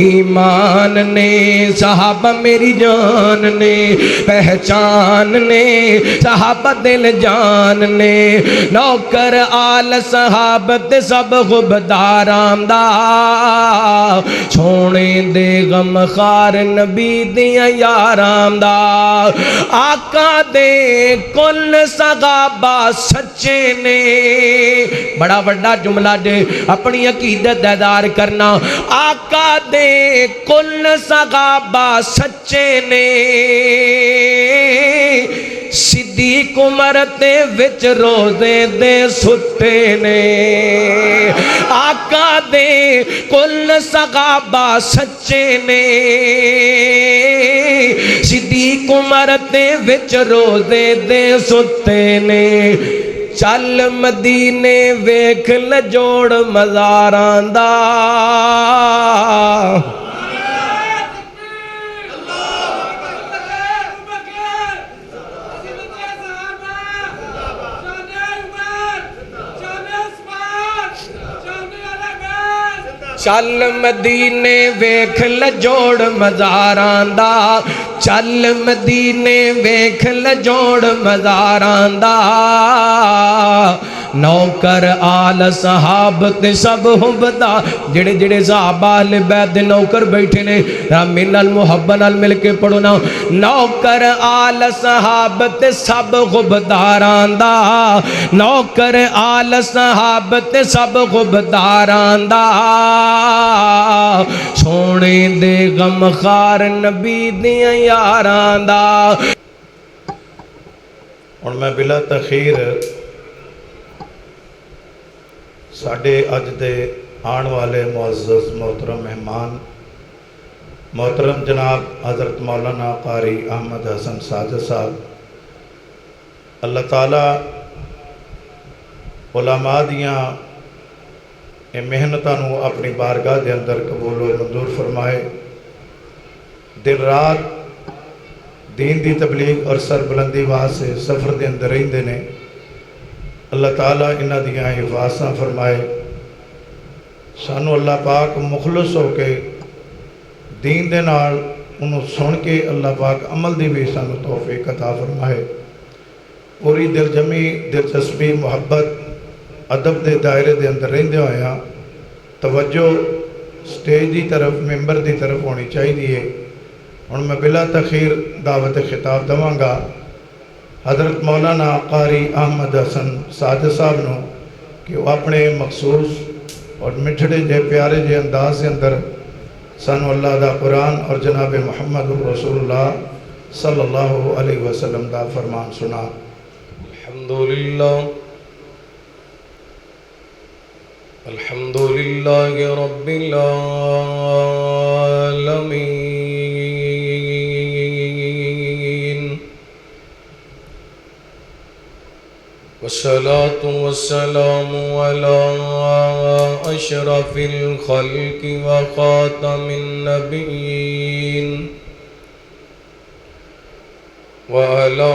ایمان نے صحابہ میری جان نے پہچان نے صحابہ دل جان نے نوکر آل صحابت سب خبداران دا سونے دے غم خار نبی دیا یاران دا آقا دے کل صحابہ سچے نے بڑا بڑا جملہ دے اپنی عقیدت دار کرنا آقا دے کل صحابہ سچے نے صدیق عمر تے وچ روزے دے ستے نے آقا دے کل صحابہ سچے نے صدیق عمر تے وچ روزے دے ستے نے چل مدینے ویکھ لجوڑ مزاراں دا چل مدینے ویکھ لجوڑ مزاراں دا چل مدینے ویکھ لجوڑ مزاراں دا نوکر آل صحابت سب حبدا جڑے جڑے صحابہ اہل بیت دے نوکر بیٹھے نے رامین المحبت نال مل کے پڑھو نا نوکر آل صحابت سب حبداران دا نوکر آل صحابت سب حبداران دا سونے دے غم خار نبی دیا یاران دا اور میں بلا تخیر ساڑھے اج دے آن والے معزز محترم مہمان محترم جناب حضرت مولانا قاری احمد حسن ساجد صاحب اللہ تعالیٰ علماء دیاں محنتانو اپنی بارگاہ دے اندر قبول و منظور فرمائے دن رات دین دی تبلیغ اور سربلندی واسطے سفر دے اندر رہندے نے اللہ تعالیٰ انہاں دیاں حفاظتاں فرمائے سانو اللہ پاک مخلص ہو کے دین دے نال انہوں سن کے اللہ پاک عمل دی بھی سانو توفیق عطا فرمائے پوری دل جمی دلچسپی محبت ادب دے دائرے دے اندر رہندے ہویا توجہ سٹیج دی طرف ممبر دی طرف ہونی چاہیے اور میں بلا تخیر دعوت خطاب دواں گا حضرت مولانا قاری احمد حسن ساجد صاحب نو کہ وہ اپنے مخصوص اور مٹھڑے جے پیارے جے انداز کے اندر سانو اللہ دا قرآن اور جناب محمد رسول اللہ صلی اللہ علیہ وسلم دا فرمان سنا الحمدللہ رب العالمین والصلاة والسلام على أشرف الخلق وخاتم النبيين وعلى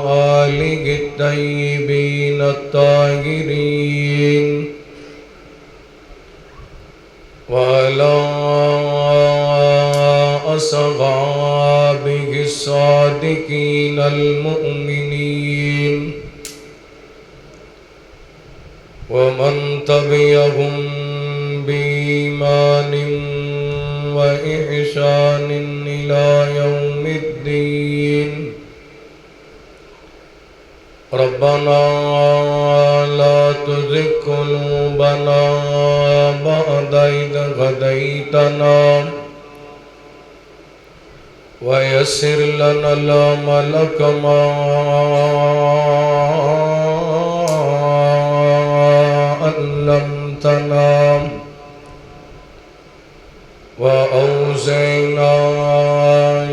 آله الطيبين الطاهرين وعلى أصحابه الصادقين المؤمنين ومن تبعهم بإيمان وإحسان إلى يوم الدين ربنا لا تزغ قلوبنا بعد إذ هديتنا ويسر لنا الأمر كما علمتنا وأوزعنا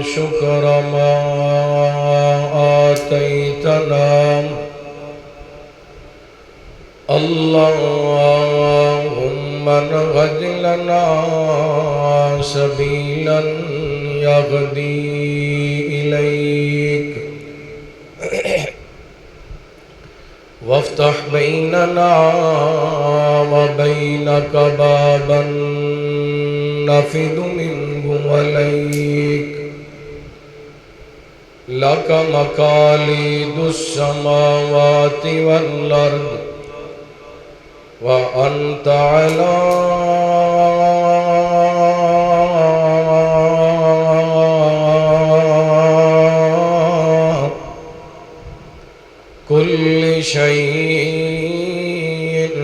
شكر ما آتيتنا اللهم انهج لنا سبيلا يهدي إليك وافتح بيننا وبينك بابا نفد منه عليك لك مقاليد السماوات والأرض وأنت على كل شيء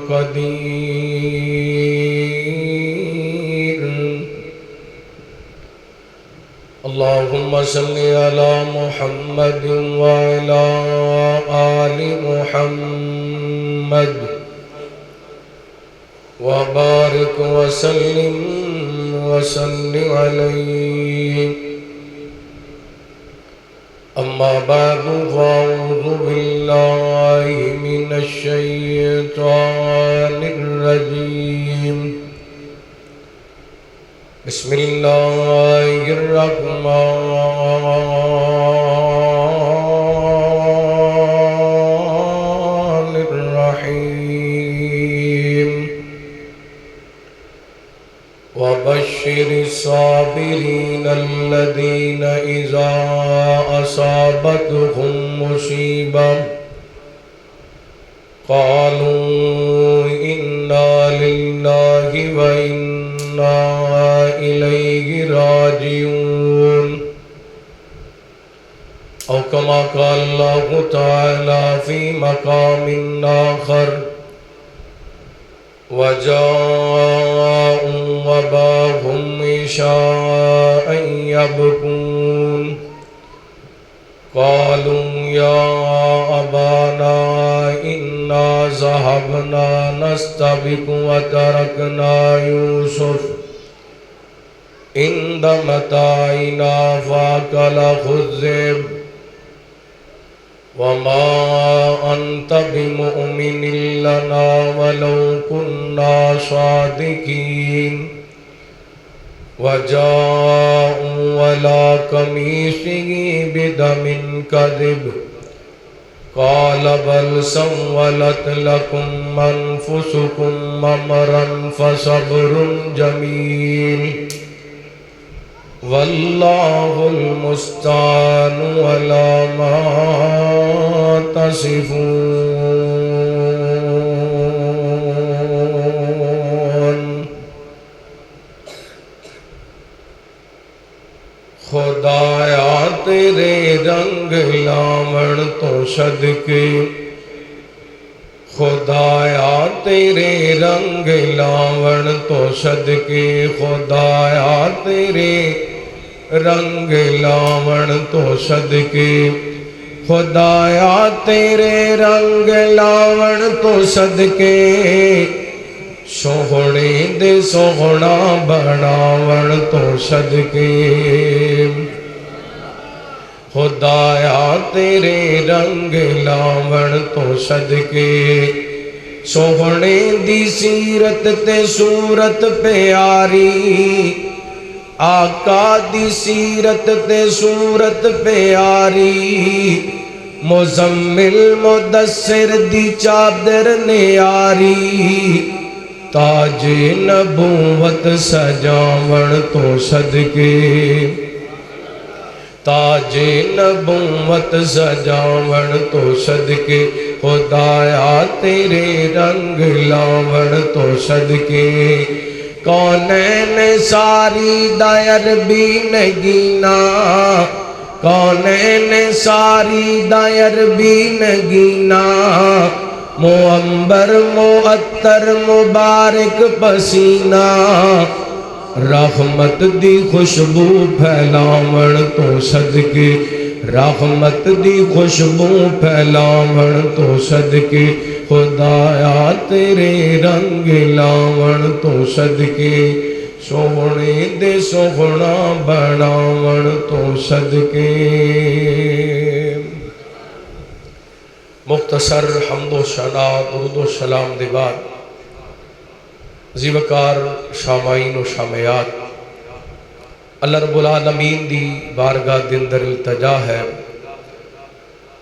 قدير. اللهم صل على محمد وعلى آل محمد وبارك وسلم عليه. أما بعد فأعوذ بالله من الشيطان الرجيم. بسم الله الرحمن الرحيم. وبشر الصابرين الذين إذا أصابتهم مصيبة قالوا إنا لله وإنا إليه راجعون، أو كما قال الله تعالى في مقام آخر: وجاءوا وأباهم عشاء يبكون قالوا يا أبانا إنا ذهبنا نستبق وتركنا يوسف عند متاعنا فأكله الذئب وما أنت بمؤمن لنا ولو كنا صادقين. وجاءوا ولا قميصه بدم كذب قال بل سولت لكم أنفسكم أمرا فصبر جميل والله المستعان على ما تصفون. خدایا تیرے رنگ لاوڑ تو صدقے، خدایا تیرے رنگ لاوڑ تو صدقے، خدایا تیرے رنگ لاوڑ تو صدقے، خدایا تیرے رنگ لاوڑ تو صدقے، سوہنے دے سوہنا بناوڑ تو صدقے. خدایا تیرے رنگ لاوڑ تو صدقے، سوہنے دی سیرت تے صورت پیاری، آقا دی سیرت تے صورت پیاری، مزمل مدثر دی چادر نیاری، تاج نبوت سجاوڑ تو صدقے، تاج نبوت سجاوڑ تو صدقے، خدایا تیرے رنگ لاوڑ تو صدقے. کونین ساری دائر بھی نگینا، کونین ساری دائر بھی نگینا، معمبر معطر مبارک پسینہ، رحمت دی خوشبو پھیلاوڑ تو صدقے، رحمت دی خوشبو پھیلاوڑ تو صدقے، خدایا تیرے رنگ لاوڑ تو صدقے، سوہنے دے سوہنا بناوڑ تو صدقے. مختصر حمد و ثنا درود و سلام دے بعد زیوکار شامعین و شامعات، اللہ رب العالمین دی بارگاہ دے اندر التجا ہے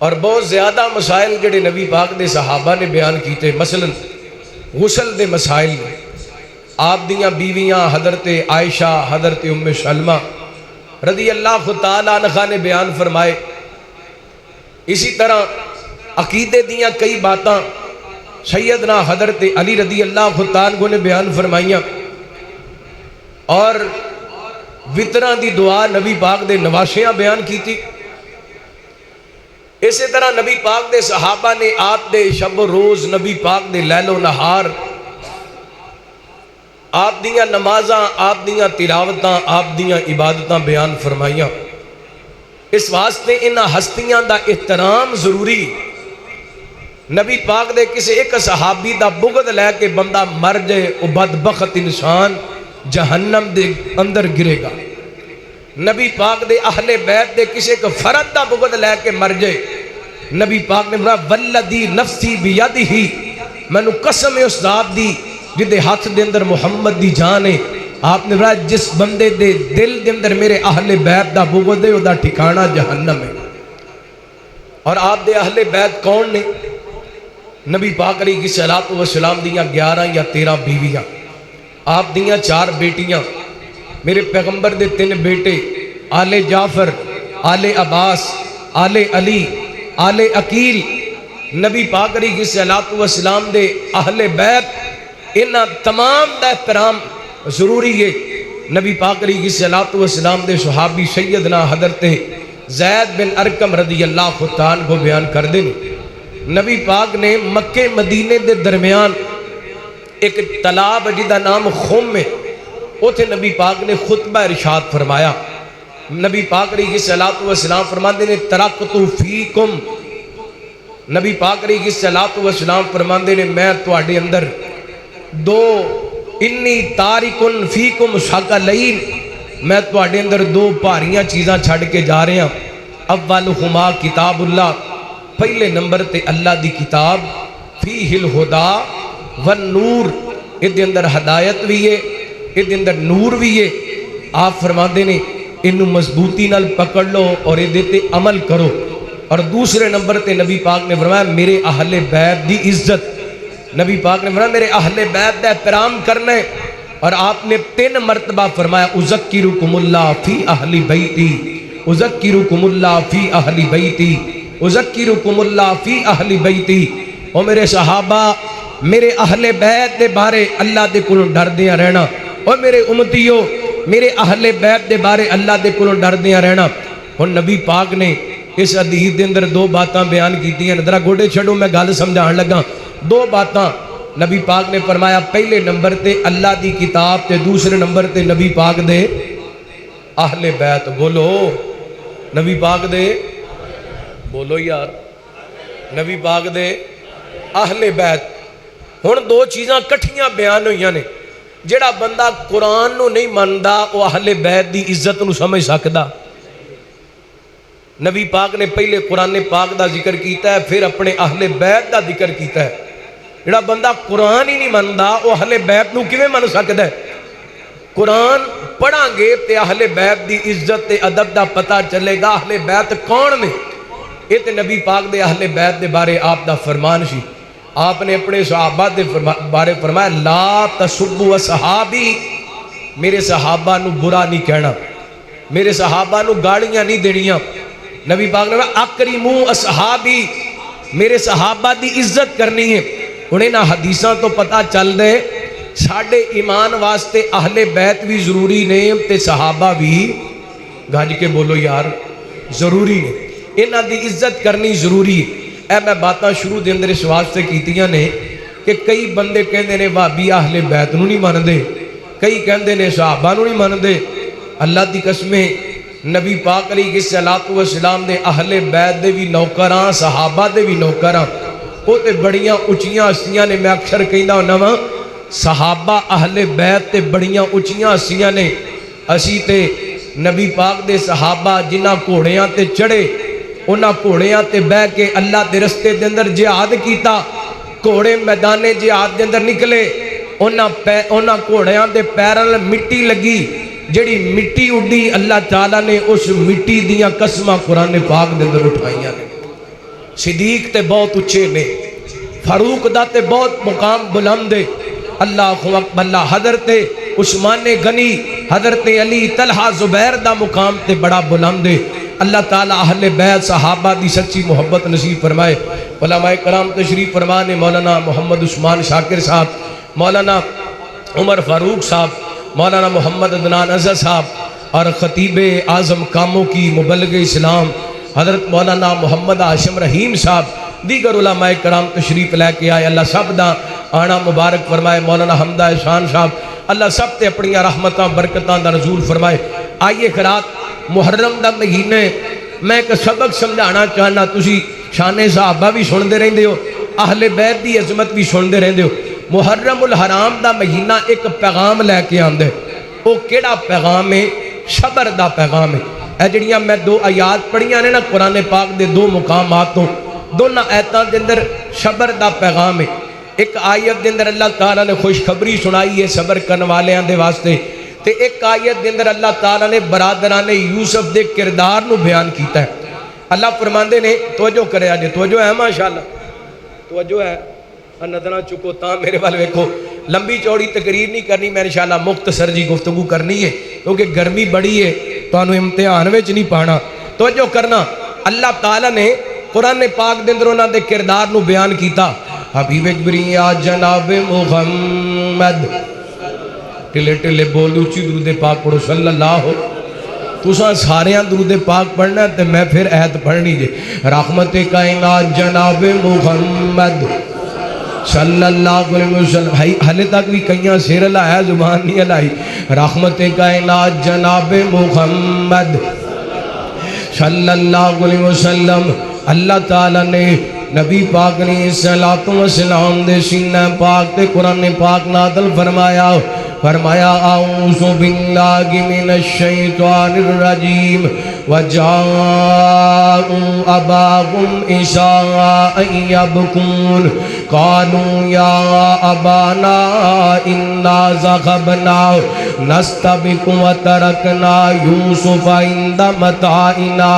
اور بہت زیادہ مسائل جڑے نبی پاک دے صحابہ نے بیان کیتے، مثلا غسل دے مسائل نے آپ دیاں بیویاں حضرت عائشہ، حضرت ام سلمہ رضی اللہ تعالیٰ عنہا نے بیان فرمائے۔ اسی طرح عقیدے دیاں کئی باتاں سیدنا حضرت علی رضی اللہ تعالیٰ عنہ نے بیان فرمائیاں، اور وطراں دی دعا نبی پاک دے نواشیاں بیان کی تھی۔ اسی طرح نبی پاک دے صحابہ نے آپ دے شب و روز، نبی پاک دے لیل و نہار، آپ دیاں نمازاں، آپ دیاں تلاوتاں، آپ دیاں عبادتاں بیان فرمائیاں۔ اس واسطے انہاں ہستیاں دا احترام ضروری۔ نبی پاک دے کسی ایک صحابی دا بغض لے کے بندہ مر جائے، وہ بدبخت انسان جہنم دے اندر گرے گا۔ نبی پاک دے اہل بیت دے کسی ایک فرد دا بغض لے کے مر جائے، نبی پاک نے فرمایا والذی نفسی بیدہ، میں نو قسم ہے اس ذات دی جدے ہاتھ دے اندر محمد دی جان ہے۔ آپ نے فرمایا جس بندے دے دل دے اندر میرے اہل بیت دا بغض ہے، او دا ٹھکانہ جہنم ہے۔ اور آپ دے اہل بیت کون نے؟ نبی پاک علیہ الصلوۃ والسلام دیاں 11 یا 13 بیویاں، آپ دیاں 4 بیٹیاں، میرے پیغمبر دے 3 بیٹے آل جعفر، آل عباس، آل علی، آل عقیل، نبی پاک علیہ الصلوۃ والسلام دے اہل بیت، انہاں تمام دا احترام ضروری ہے۔ نبی پاک علیہ الصلوۃ والسلام دے صحابی سیدنا حضرت زید بن ارقم رضی اللہ تعالیٰ عنہ بیان کر دیں، نبی پاک نے مکہ مدینے دے درمیان ایک تالاب جدا نام خم ہے، اوتھے نبی پاک نے خطبہ ارشاد فرمایا۔ نبی پاک علیہ الصلوۃ والسلام فرماندے نے ترکت فیکم، نبی پاک علیہ الصلوۃ والسلام فرماندے نے میں تواڈے اندر انی تارکن فیکم ثقلین، میں تواڈے اندر 2 بھاریاں چیزاں چھڑ کے جا رہے ہیں۔ اولہما کتاب اللہ، پہلے نمبر تے اللہ دی کتاب، فیہ الہدا والنور، ادھے اندر ہدایت بھی ہے، ادھے اندر نور بھی ہے۔ آپ فرماندے نے انہوں مضبوطی نال پکڑ لو اور ادھے تے عمل کرو۔ اور دوسرے نمبر تے نبی پاک نے فرمایا میرے اہل بیت دی عزت، نبی پاک نے فرمایا میرے اہل بیت دا احترام کرنا ہے۔ اور آپ نے 3 مرتبہ فرمایا اذکرکم اللہ فی اہل بیتی، اذکرکم اللہ فی اہل بیتی، اذکرکم اللہ فی اہل بیتی۔ اور میرے صحابہ، میرے اہل بیت دے بارے اللہ دے کولوں ڈردیاں رہنا، اور میرے امتیوں میرے اہل بیت دے بارے اللہ دے کولوں ڈردیاں رہنا۔ اور نبی پاک نے اس حدیث دے اندر 2 باتاں بیان کیتیاں، ذرا گوڑے چھڑو میں گل سمجھان لگا۔ 2 باتاں نبی پاک نے فرمایا، پہلے نمبر تے اللہ دی کتاب تے دوسرے نمبر تے نبی پاک دے اہل بیت۔ بولو نبی پاک دے، بولو یار، نبی پاک دے اہل بیت۔ ہن 2 چیزاں کٹھیاں بیان ہوئیاں نے، جڑا بندہ قرآن نو نہیں ماندا وہ اہل بیت دی عزت نو سمجھ سکدا۔ نبی پاک نے پہلے قرآن پاک دا ذکر کیتا ہے، پھر اپنے اہل بیت دا ذکر کیتا ہے۔ جڑا بندہ قرآن ہی نہیں ماندا وہ اہل بیت نو کیویں من سکدا ہے؟ قرآن پڑھاں گے تے اہل بیت دی عزت تے ادب دا پتہ چلے گا اہل بیت کون نے۔ یہ تے نبی پاک دے اہل بیت دے بارے آپ دا فرمان سی۔ آپ نے اپنے صحابہ دے بارے فرمایا لا تسبوا اصحابی، میرے صحابہ نو برا نہیں کہنا، میرے صحابہ نو گالیاں نہیں دینیاں۔ نبی پاک نے فرمایا اکرموا اصحابی، میرے صحابہ دی عزت کرنی ہے۔ انہیں نہ حدیثاں تو پتہ چل دے ساڑھے ایمان واسطے اہل بیت بھی ضروری نے تے صحابہ بھی، گھنج کے بولو یار، ضروری نے، انہاں دی عزت کرنی ضروری ہے۔ اے میں باتاں شروع دے اندر اس واسطے کیتیاں نے کہ کئی بندے کہندے نے وہابی اہل بیت نو نہیں ماندے، کئی کہندے نے صحابہ نو نہیں ماندے۔ اللہ دی قسمیں نبی پاک علیہ الصلوۃ والسلام دے اہل بیت دے بھی نوکراں، صحابہ دے بھی نوکراں، وہ تے بڑیاں اچھیاں ہستیاں نے۔ میں اکثر کہندا ہوندا واں صحابہ اہل بیت تے بڑیاں اچھیاں ہستیاں نے۔ اسی تے نبی پاک دے صحابہ جنہاں گھوڑیاں تے چڑھے، انہاں گھوڑیاں تے بہ کے اللہ دے رستے دے اندر جہاد کیتا، گھوڑے میدان جہاد دے اندر نکلے، انہاں گھوڑیاں دے پیراں نال مٹی لگی، جڑی مٹی اڈی اللہ تعالیٰ نے اس مٹی دیاں قسماں قرآن پاک دے اندر اٹھائیاں نے۔ صدیق تے بہت اچھے نے، فاروق دا تے بہت مقام بلند ہے، اللہ اکبر اللہ، حضرت عثمان غنی، حضرت علی، طلحہ، زبیر دا مقام تے بڑا بلند ہے۔ اللہ تعالیٰ اہل بیت صحابہ دی سچی محبت نصیب فرمائے۔ علماء کرام تشریف فرمانے، مولانا محمد عثمان شاکر صاحب، مولانا عمر فاروق صاحب، مولانا محمد عدنان اظہر صاحب، اور خطیب اعظم کاموں کی مبلغ اسلام حضرت مولانا محمد ہاشم رحیم صاحب، دیگر علماء کرام تشریف لے کے آئے، اللہ سب دا آنا مبارک فرمائے۔ مولانا حمدہ احسان صاحب، اللہ سب تے اپنی رحمتاں برکتاں دا نزول فرمائے۔ آئیے خیرات، محرم دا مہینے میں ایک سبق سمجھانا چاہنا، تسی شان صحابہ بھی سندے رہندے ہو، اہل بیت دی عظمت بھی سندے رہندے ہو۔ محرم الحرام دا مہینہ ایک پیغام لے کے آندے، وہ کیڑا پیغام ہے؟ صبر دا پیغام ہے۔ اے جڑیاں میں دو آیات پڑھیاں نے نا قرآن پاک دے دو مقاماتوں، دونوں آیتاں دے اندر صبر دا پیغام ہے۔ ایک آیت دے اندر اللہ تعالیٰ نے خوشخبری سنائی ہے صبر کرنے والیاں دے واسطے، تے ایک آیت دے اندر اللہ تعالیٰ نے برادران یوسف دے کردار نو بیان کیتا ہے۔ اللہ فرماندے نے، توجہ کرے آجے، توجہ ہے ماشاءاللہ، توجہ ہے، نظرہ چکو تاں میرے والے ویکھو، لمبی چوڑی تقریر نہیں کرنی، میں انشاءاللہ مختصر جی گفتگو کرنی ہے کیونکہ گرمی بڑی ہے، تو انہوں امتحان وچ نہیں پانا۔ توجہ کرنا، اللہ تعالیٰ نے قرآن پاک دے اندر انہاں دے کردار نو بیان کیتا۔ حبیب جبری یا جناب محمد، ٹلے ٹلے بول اچھی درود پاک پڑھو صلی اللہ ہو۔ تساں ساریاں درود پاک پڑھنا ہے تے میں پھر آیت پڑھنی جے۔ رحمت کائنات جناب محمد صلی اللہ علیہ وسلم، حلے تک بھی کئیاں سیر اللہ ہے، زبان نہیں علائی۔ رحمت کائنات جناب محمد صلی اللہ علیہ وسلم، اللہ تعالیٰ نے نبی پاک نے صلاۃ و سلام دے سینہ پاک تے قرآن پاک نازل فرمایا، فرمایا اعوذ باللہ من الشیطان الرجیم وجاءوا اباهم عشاء یبکون قالوا یا ابانا انا ذهبنا نستبق وترکنا یوسف عند متاعنا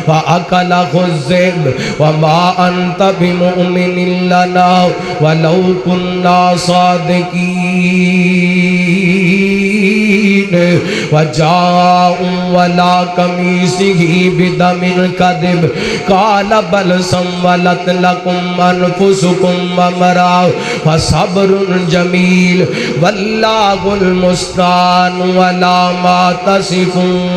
فاکلہ الذئب وما انت بمؤمن لنا ولو كنا صادقین وجاءوا ولا قمیصہ بدم کذب قال بل سولت لكم انفسكم امرا فصبر جمیل واللہ المستعان ولا ما تصفون۔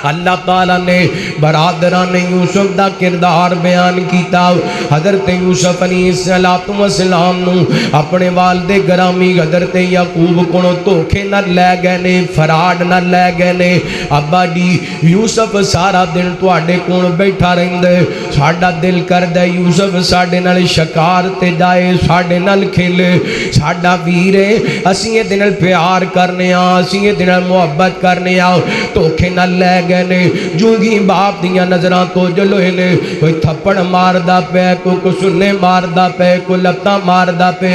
اللہ تعالیٰ نے برادران یوسف دا کردار بیان کیتا۔ حضرت یوسف علیہ السلام نو اپنے والد گرامی حضرت یعقوب کو دھوکے نہ لے گئے نے، فراڈ نہ لے گئے نے۔ ابا جی یوسف سارا دن تواڈے کول بیٹھا رہندا، ساڈا دل کردا یوسف ساڈے نال شکار تے جائے، ساڈے نال کھیلے، ساڈا ویر ہے، اسیں دے نال پیار کرنے آ، اسیں دے نال محبت کرنے آ، دھوکے نہ لے گئے نے۔ جو ہی باپ دیاں نظراں تو جلوئے نے، کوئی تھپڑ ماردہ پہ، کوئی سنے ماردہ پہ، کوئی لپتہ ماردہ پہ،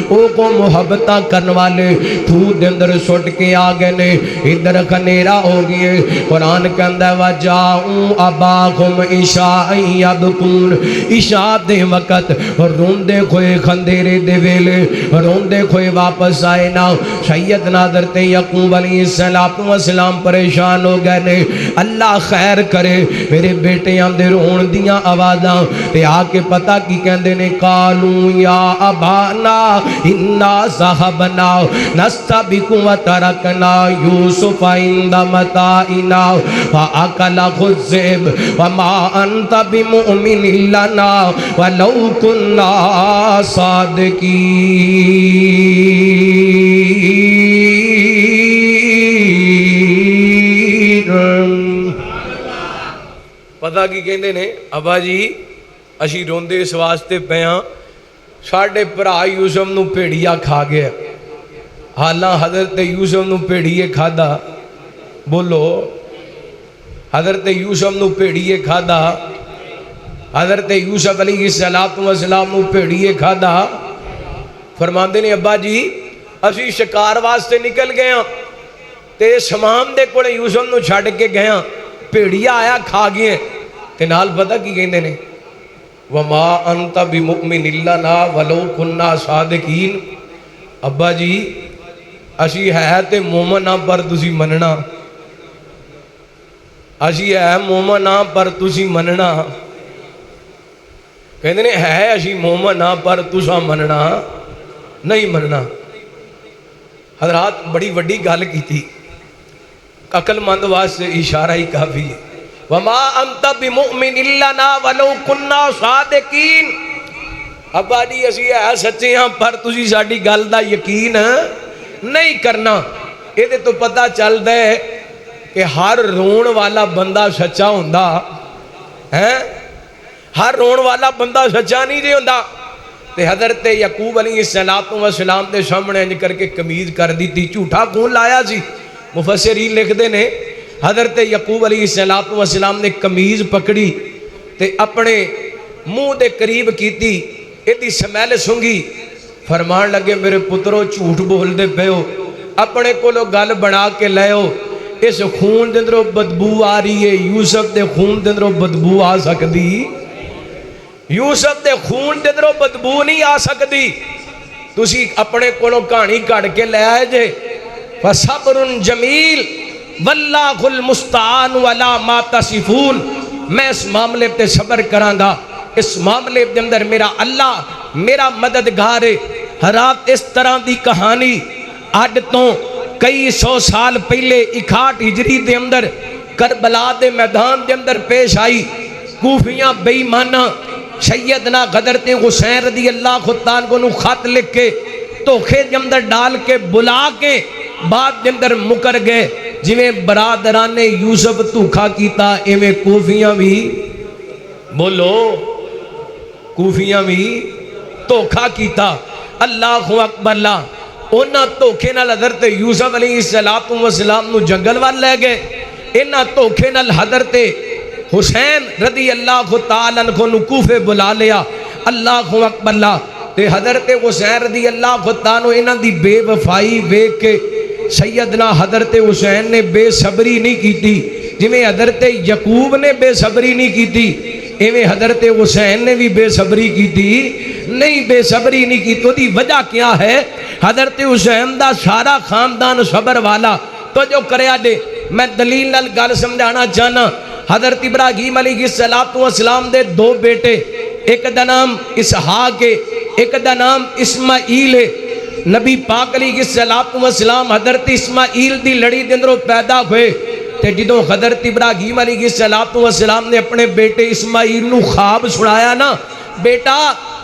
او کو محبتہ کرنے والے تھود اندر سوٹ کے آگئے نے۔ ادھر خنیرہ ہو گئے، قرآن کے اندر وَجَاءُوا أَبَاهُمْ عِشَاءً يَبْكُونَ، عشاء دے وقت روندے کھوئے خندیرے دے ویلے، روندے کھوئے واپس آئے نا۔ سیدنا حضرت یعقوب علیہ السلام پریشان ہو گئے نے۔ اللہ خیر کرے میرے بیٹے آندے رون دیاں آوازاں تے آ کے پتہ کی کہندے نے، قالوا یا ابانا انا ذهبنا نستبق وترکنا یوسف عند متاعنا فاکلہ الذئب وما انت بمؤمن لنا ولو كنا صادقین۔ پتہ کی کہندے نے، ابا جی اسی روندے اس واسطے پیاں ساڈے بھرا یوسف نو بھیڑیا کھا گیا۔ حالاں حضرت یوسف نو بھیڑیے کھادا، بولو حضرت یوسف نو بھیڑیے کھادا، حضرت یوسف علیہ السلام نو بھیڑیے کھادا۔ فرماندے نے ابا جی اسی شکار واسطے نکل گئے ہاں، تے شمام دے کولے یوسف نو چھڈ کے گیا بھیڑیا آیا کھا گئے تے نال پتہ کی کہندے نے وما انت بمؤمن لنا ولو كنا صادقین ابا جی اسی ہے تے مومن ہاں پر تسی مننا اسی ہے مومن ہاں پر تسی مننا کہندے نے ہے اسی مومن ہاں پر تسا مننا نہیں مننا حضرات بڑی وڈی گل کیتی عقل مند واسطے اشارہ ہی کافی ہے وما انت بمؤمن لنا ولو كنا صادقین ابا جی اسی ہے سچے ہاں پر تسی ساڈی گل دا یقین نہیں کرنا یہ تو پتہ چلتا ہے کہ ہر رون والا بندہ سچا ہوندا ہے ہر رون والا بندہ سچا نہیں جی ہوندا تے حضرت یعقوب علیہ السلام دے سامنے انج کر کے قمیض کر دیتی جھوٹا کون لایا سی مفسرین لکھتے ہیں حضرت یعقوب علیہ السلام نے قمیض پکڑی تے اپنے منہ دے قریب کیتی ایدی سمیل سنگی فرمان لگے میرے پترو جھوٹ بول دے پے ہو اپنے کولو گل بنا کے لے ہو اس خون دے اندروں بدبو آ رہی ہے یوسف دے خون دے اندروں بدبو آ سکتی یوسف دے خون دے اندروں بدبو نہیں آ سکتی تسی اپنے کولو کہانی کڑ کے لے آئے جے فصبر جمیل واللہ المستعان ولا ما تصفون میں اس معاملے پہ صبر کرانگا اس معاملے کے اندر میرا اللہ میرا مددگار ہے حضرات اس طرح دی کہانی اڈ تو کئی سو سال پہلے 61 ہجری دے اندر کربلا دے میدان دے اندر پیش آئی کوفیاں بے ایمانہ سیدنا حضرت حسین رضی اللہ عنہ کو خط لکھ کے دھوکے دے اندر ڈال کے بلا کے بعد دے اندر مکر گئے جویں برادران نے یوسف دھوکا کیتا ایویں کوفیاں بھی بولو کوفیاں بھی دھوکا کیتا اللہ اکبر اللہ انہاں دھوکے نال حضرت یوسف علیہ السلام نو جنگل وال لے گئے انہاں دھوکے نال حضرت حسین رضی اللہ تعالیٰ عنہ نو کوفے بلا لیا اللہ اکبر اللہ تے حضرت حسین رضی اللہ تعالیٰ عنہ انہاں دی بے وفائی ویکھ کے سیدنا حضرت حسین نے بے صبری نہیں کیتی جویں حضرت یعقوب نے بے صبری نہیں کیتی ایویں حضرت حسین نے بھی بے صبری کیتی نہیں بے صبری نہیں کی تو دی وجہ کیا ہے حضرت حسین دا سارا خاندان صبر والا تو جو کریا دے میں دلیل نال گل سمجھانا چاہنا حضرت ابراہیم علیہ السلام دے دو بیٹے ایک دا نام اسحاق ہے ایک دا نام اسماعیل ہے نبی پاک علیہ السلام حضرت اسماعیل دی لڑی دے اندروں پیدا ہوئے تے جدوں حضرت ابراہیم علیہ السلام نے اپنے بیٹے اسماعیل نو خواب سنایا نا بیٹا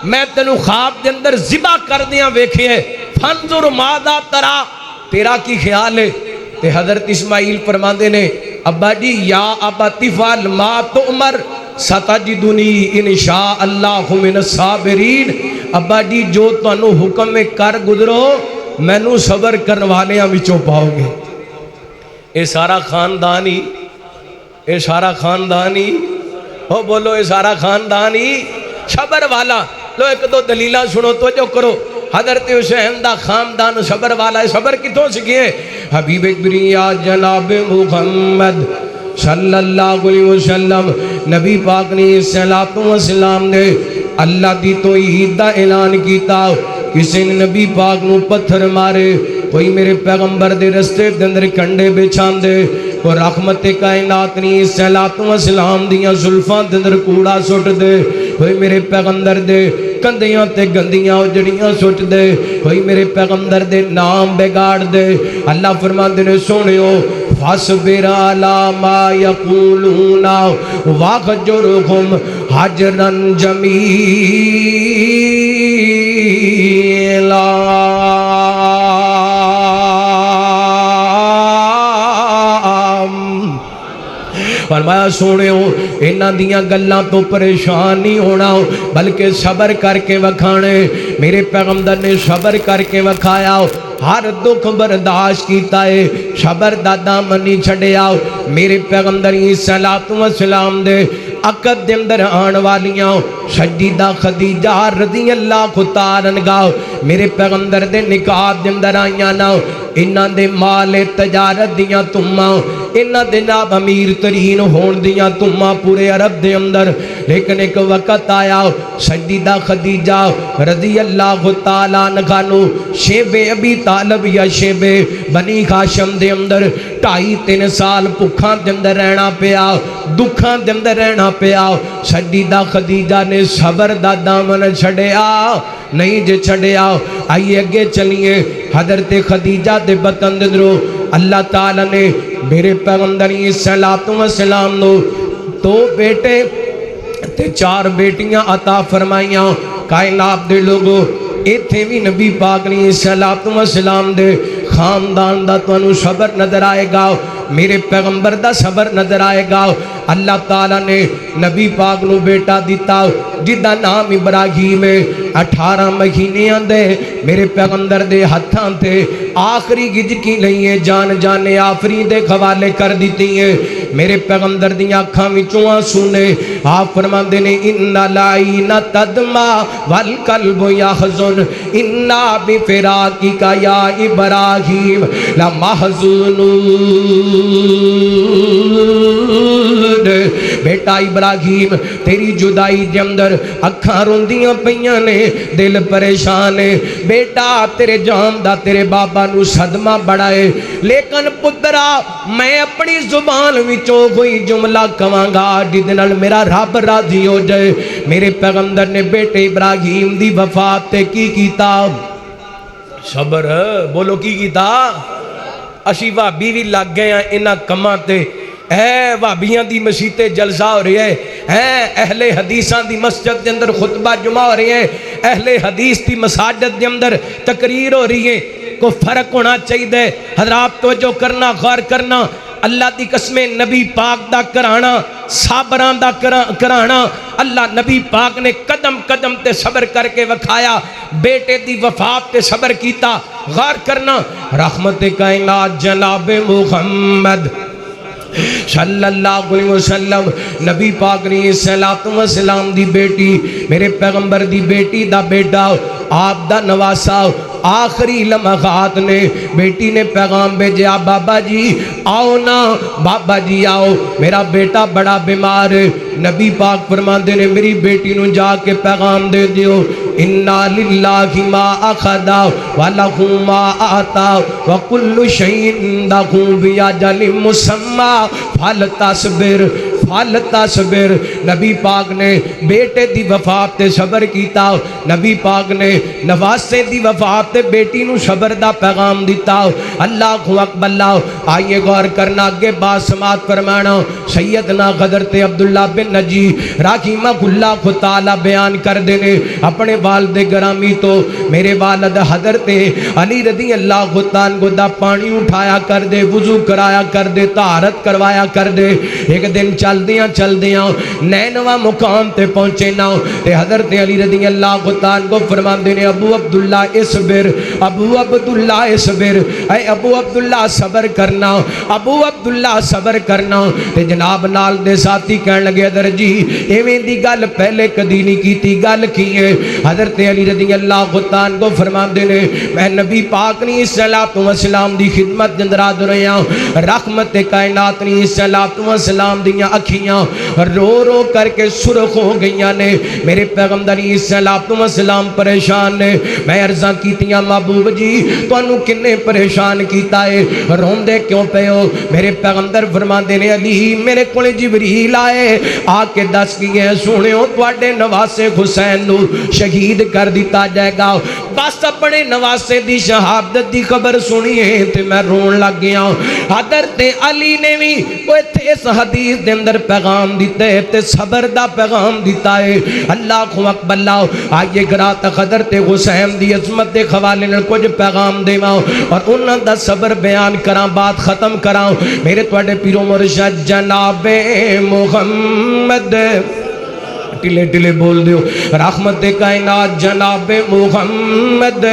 میں تینو خواب دے اندر ذبح کر دیاں ویکھے ہے فانظر ماذا ترا تیرا کی خیال ہے تے حضرت اسماعیل فرماندے نے ابا جی یا ابا تفعل ما تؤمر ستجدنی انشاء اللہ من الصابرین ابا جی جو تانوں حکم میں کر گزرو مینوں صبر کرنے والیاں وچوں پاؤ گے اے سارا خاندانی اے سارا خاندانی ہو بولو اے سارا خاندانی صبر والا لو ایک دو دلیلہ سنو تو جو کرو حضرت حسین دا خاندان صبر والا ہے صبر کتوں سکھئے حبیب اکبری یا جناب محمد صلی اللہ علیہ وسلم نبی پاک نے السلام نے اللہ دی توحید دا اعلان کیتا کسی نے نبی پاک نو پتھر مارے کوئی میرے پیغمبر دے رستے دے اندر کنڈے بچھان دے اور رحمت کائنات نی السلام دیاں زلفاں دے اندر کوڑا سٹ دے کوئی میرے پیغمبر دے کندیاں تے گندیاں اجڑیاں سٹ دے کوئی میرے پیغمبر دے نام بگاڑ دے اللہ فرماندے نے سونیو فاصبر علی ما یقولون واہجرہم حجرا جمیلا فرمایا سونے ہو انہاں دیاں گلاں تو پریشان نہیں ہونا بلکہ صبر کر کے وکھانے میرے پیغمبر نے صبر کر کے وکھایا ہر دکھ برداشت کیتا ہے صبر دا دامن نہیں چھڈیا میرے پیغمبر السلام دے عقد دے اندر آن والیاں سیدہ خدیجہ رضی اللہ تعالیٰ عنہا میرے پیغمبر دے نکاح دے اندر آئیاں نا انہاں دے مال تجارت دیاں تماں انہاں دے جناب امیر ترین ہون دیاں تماں پورے عرب دے اندر لیکن ایک وقت آیا سیدہ خدیجہ رضی اللہ تعالیٰ عنہا نو شیب ابی طالب یا شیب بنی ہاشم دے اندر 2.5-3 سال بھکھاں دے اندر رہنا پیا دکھاں دے اندر رہنا پیا سیدہ خدیجہ نے صبر دا دامن چھڑیا نہیں جے چھڑیا آئیے اگے چلیے حضرت خدیجہ دے بطن دے درو اللہ تعالیٰ نے میرے پیغمبر صلی اللہ علیہ وسلم نو 2 بیٹے تے 4 بیٹیاں عطا فرمائیاں کائنات دے لوگو ایتھے بھی نبی پاک صلی اللہ علیہ وسلم دے خاندان دا تانوں صبر نظر آئے گا میرے پیغمبر دا صبر نظر آئے گا اللہ تعالیٰ نے نبی پاک نو بیٹا دیتا جدا نام ابراہیم 18 مہینے دے میرے پیغمبر دے ہتھاں تے آخری گجکی نہیں ہے جان جانے آفری دے حوالے کر دیتی ہے میرے پیغمبر دی آنکھاں وچوں آنسو نے آپ فرماندے نے ان العین تدمع والقلب یحزن انا بفراقک یا ابراہیم لمحزونون بیٹا ابراہیم تیری جدائی دے اندر اکھاں روندیاں پیاں نے دل پریشان ہے بیٹا تیرے جان دا تیرے بابا نو صدمہ بڑا ہے لیکن پترا میں اپنی زبان وچوں کوئی جملہ کہاں گا جس نال میرا رب راضی ہو جائے میرے پیغمبر نے بیٹے ابراہیم دی وفات تے کی کیتا صبر بولو کی کیتا اسی بھابی بھی لگ گئے ہیں انہاں کماں تے اے بھابیاں دی مسجد جلسہ ہو رہی ہے اہل حدیثاں دی مسجد دے اندر خطبہ جمعہ ہو رہی ہے اہل حدیث دی مساجد دے اندر تقریر ہو رہی ہے کو فرق ہونا چاہیے حضرات توجہ کرنا غور کرنا اللہ دی قسم نبی پاک دا کرانا صابران دا کرانا اللہ نبی پاک نے قدم قدم تے صبر کر کے وکھایا بیٹے دی وفات تے صبر کیتا غور کرنا رحمت کائنات جناب محمد صلی اللہ علیہ وسلم نبی پاک نے صلی اللہ علیہ وسلم دی بیٹی میرے پیغمبر دی بیٹی دا بیٹا آپ دا نواسا آخری لمحات نے بیٹی نے پیغام بھیجا بابا جی آؤ نا بابا جی آؤ میرا بیٹا بڑا بیمار ہے نبی پاک فرماندے نے میری بیٹی نو جا کے پیغام دے دیو انا للہ ما اخذا ولہ ما آتا وکل شیء عنده بأجل مسمى فلتصبر نبی پاک نے بیٹے دی وفات تے صبر کیتا نبی پاک نے نواسے دی وفات تے بیٹی نو صبر دا پیغام دیتا اللہ اکبر اللہ آئیے غور کرنا آگے بات سماعت فرمانا سیدنا حضرت عبداللہ بن نجی رحمہ اللہ تعالی بیان کر دینے اپنے والد گرامی تو میرے والد حضرت علی رضی اللہ عنہ دا پانی اٹھایا کر دے وضو کرایا کر دے طہارت کروایا کر دے ایک دن چل دیاں نینوہ مقام تے پہنچے نا تے حضرت علی رضی اللہ عنہ کو فرمان دینے ابو عبداللہ اصبر اے ابو عبداللہ صبر کرنا ابو عبداللہ صبر کرنا تے جناب نال دے ساتھی کہنے لگے حضرت جی ایویں دی گل پہلے کدی نہیں کیتی گل کی ہے حضرت علی رضی اللہ عنہ کو فرمان دینے میں نبی پاک نے صلی اللہ علیہ وسلم دی خدمت اندر حاضر ہاں رحمت کائنات نے صلی اللہ علیہ وسلم دیاں اکھیاں رو رو کر کے سرخ ہو گئیاں نے میرے پیغمبر صلی اللہ علیہ وسلم پریشان نے میں عرضاں کیتیاں محبوب جی تانوں کنے پریشان کیتا ہے روندے کیوں پے ہو میرے پیغمبر فرماندے نے علی میرے کول جبریل آئے آ کے دس گئے سنیو تواڈے نواسے حسین نو شہید کر دیتا جائے گا بس اپنے نواسے دی شہادت دی خبر سنیے تے میں رون لگ گیا حضرت علی نے بھی وہ اس حدیث دے اندر پیغام دیتے تے صبر دا پیغام دیتا ہے اللہ اکبر اللہ آئیے گرات حضرت حسین دی عظمت دے حوالے نال کچھ پیغام دیواں اور انہاں دا صبر بیان کراں بات ختم کراں میرے تواڈے پیرو مرشد جناب محمد ٹلے ٹلے بول دیو رحمت کائنات جناب محمد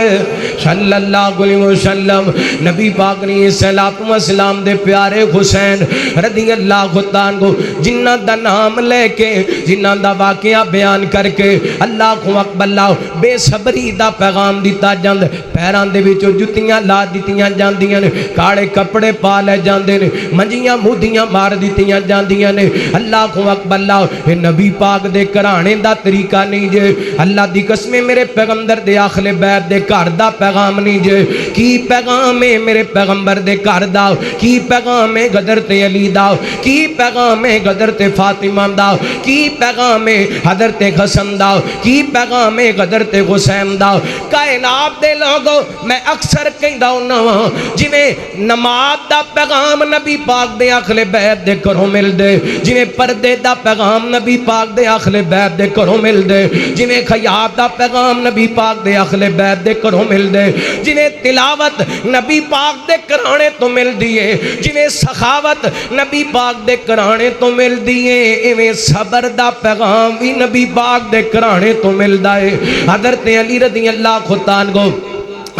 صلی اللہ علیہ وسلم نبی پاک نے صلی اللہ علیہ وسلم دے پیارے حسین رضی اللہ عنہ جنہ دا نام لے کے جنہ دا واقعہ بیان کر کے اللہ اکبر اللہ بے صبری دا پیغام دیتا جاند پیراں دے وچ جُتیاں لا دتیاں جاندیاں نے کاڑے کپڑے پا لے جاندے نے منجیاں مودیاں مار دتیاں جاندیاں نے اللہ اکبر اللہ اے نبی پاک دے گھرانے دا طریقہ نہیں جے اللہ دی قسم میرے پیغمبر دے اہل بیت دے گھر دا پیغام نہیں جے کی پیغام ہے میرے پیغمبر دے گھر دا کی پیغام ہے حضرت علی دا کی پیغام ہے حضرت فاطمہ دا کی پیغام ہے حضرت حسن دا کی پیغام ہے حضرت حسین دا کائنات دے لوگو میں اکثر کہندا ہوندا ہاں جویں نماز دا پیغام نبی پاک دے اہل بیت دے گھروں مل دے جویں پردے دا پیغام نبی پاک دے اہل بیت دے گھروں مل دے جویں خیاط دا پیغام نبی پاک دے اہل بیت دے گھروں مل دے جویں تلاوت نبی پاک دے گھرانے تو مل دیے جویں سخاوت نبی پاک دے گھرانے تو مل دیے ایویں صبر دا پیغام بھی نبی پاک دے گھرانے تو ملدا ہے حضرت علی رضی اللہ عنہ کو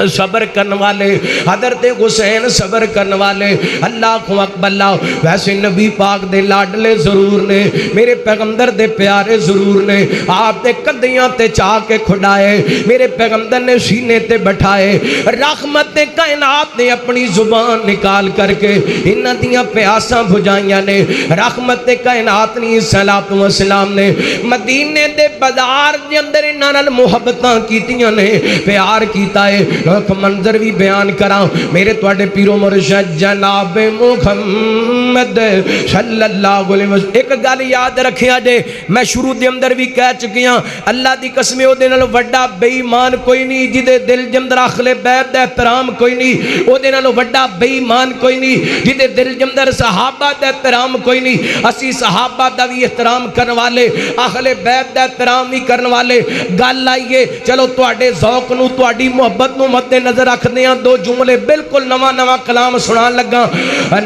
صبر کرنے والے حضرت حسین صبر کرنے والے اللہ اکبر اللہ ویسے نبی پاک دے لاڈلے ضرور نے میرے پیغمبر دے پیارے ضرور نے آپ دے کندیاں تے چاہ کے کھڑائے میرے پیغمبر نے سینے تے بٹھائے رحمت کائنات نے اپنی زبان نکال کر کے انہاں دیاں پیاساں بھجائیاں نے رحمت کائنات نے صلوات و سلام نے مدینے دے بازار دے اندر انہاں نال محبتاں کیتیاں نے پیار کیتا ہے ایک منظر بھی بیان کراں میرے توڑے پیرو مرشد جناب محمد صلی اللہ علیہ وسلم ایک گل یاد رکھیا جے میں شروع دے اندر بھی کہہ چکیاں اللہ دی قسم او دے نال وڈا بے ایمان کوئی نہیں جدے دل دے اندر اہل بیت دا احترام کوئی نہیں او دے نال وڈا بے ایمان کوئی نہیں جدے دل دے اندر صحابہ دا احترام کوئی نہیں اسی صحابہ دا بھی احترام کرنے والے اہل بیت دا احترام بھی کرنے والے گل آئیے چلو تواڈے ذوق نو تواڈی محبت نو مد نظر رکھ دیاں دو جملے بالکل نواں کلام سنان لگا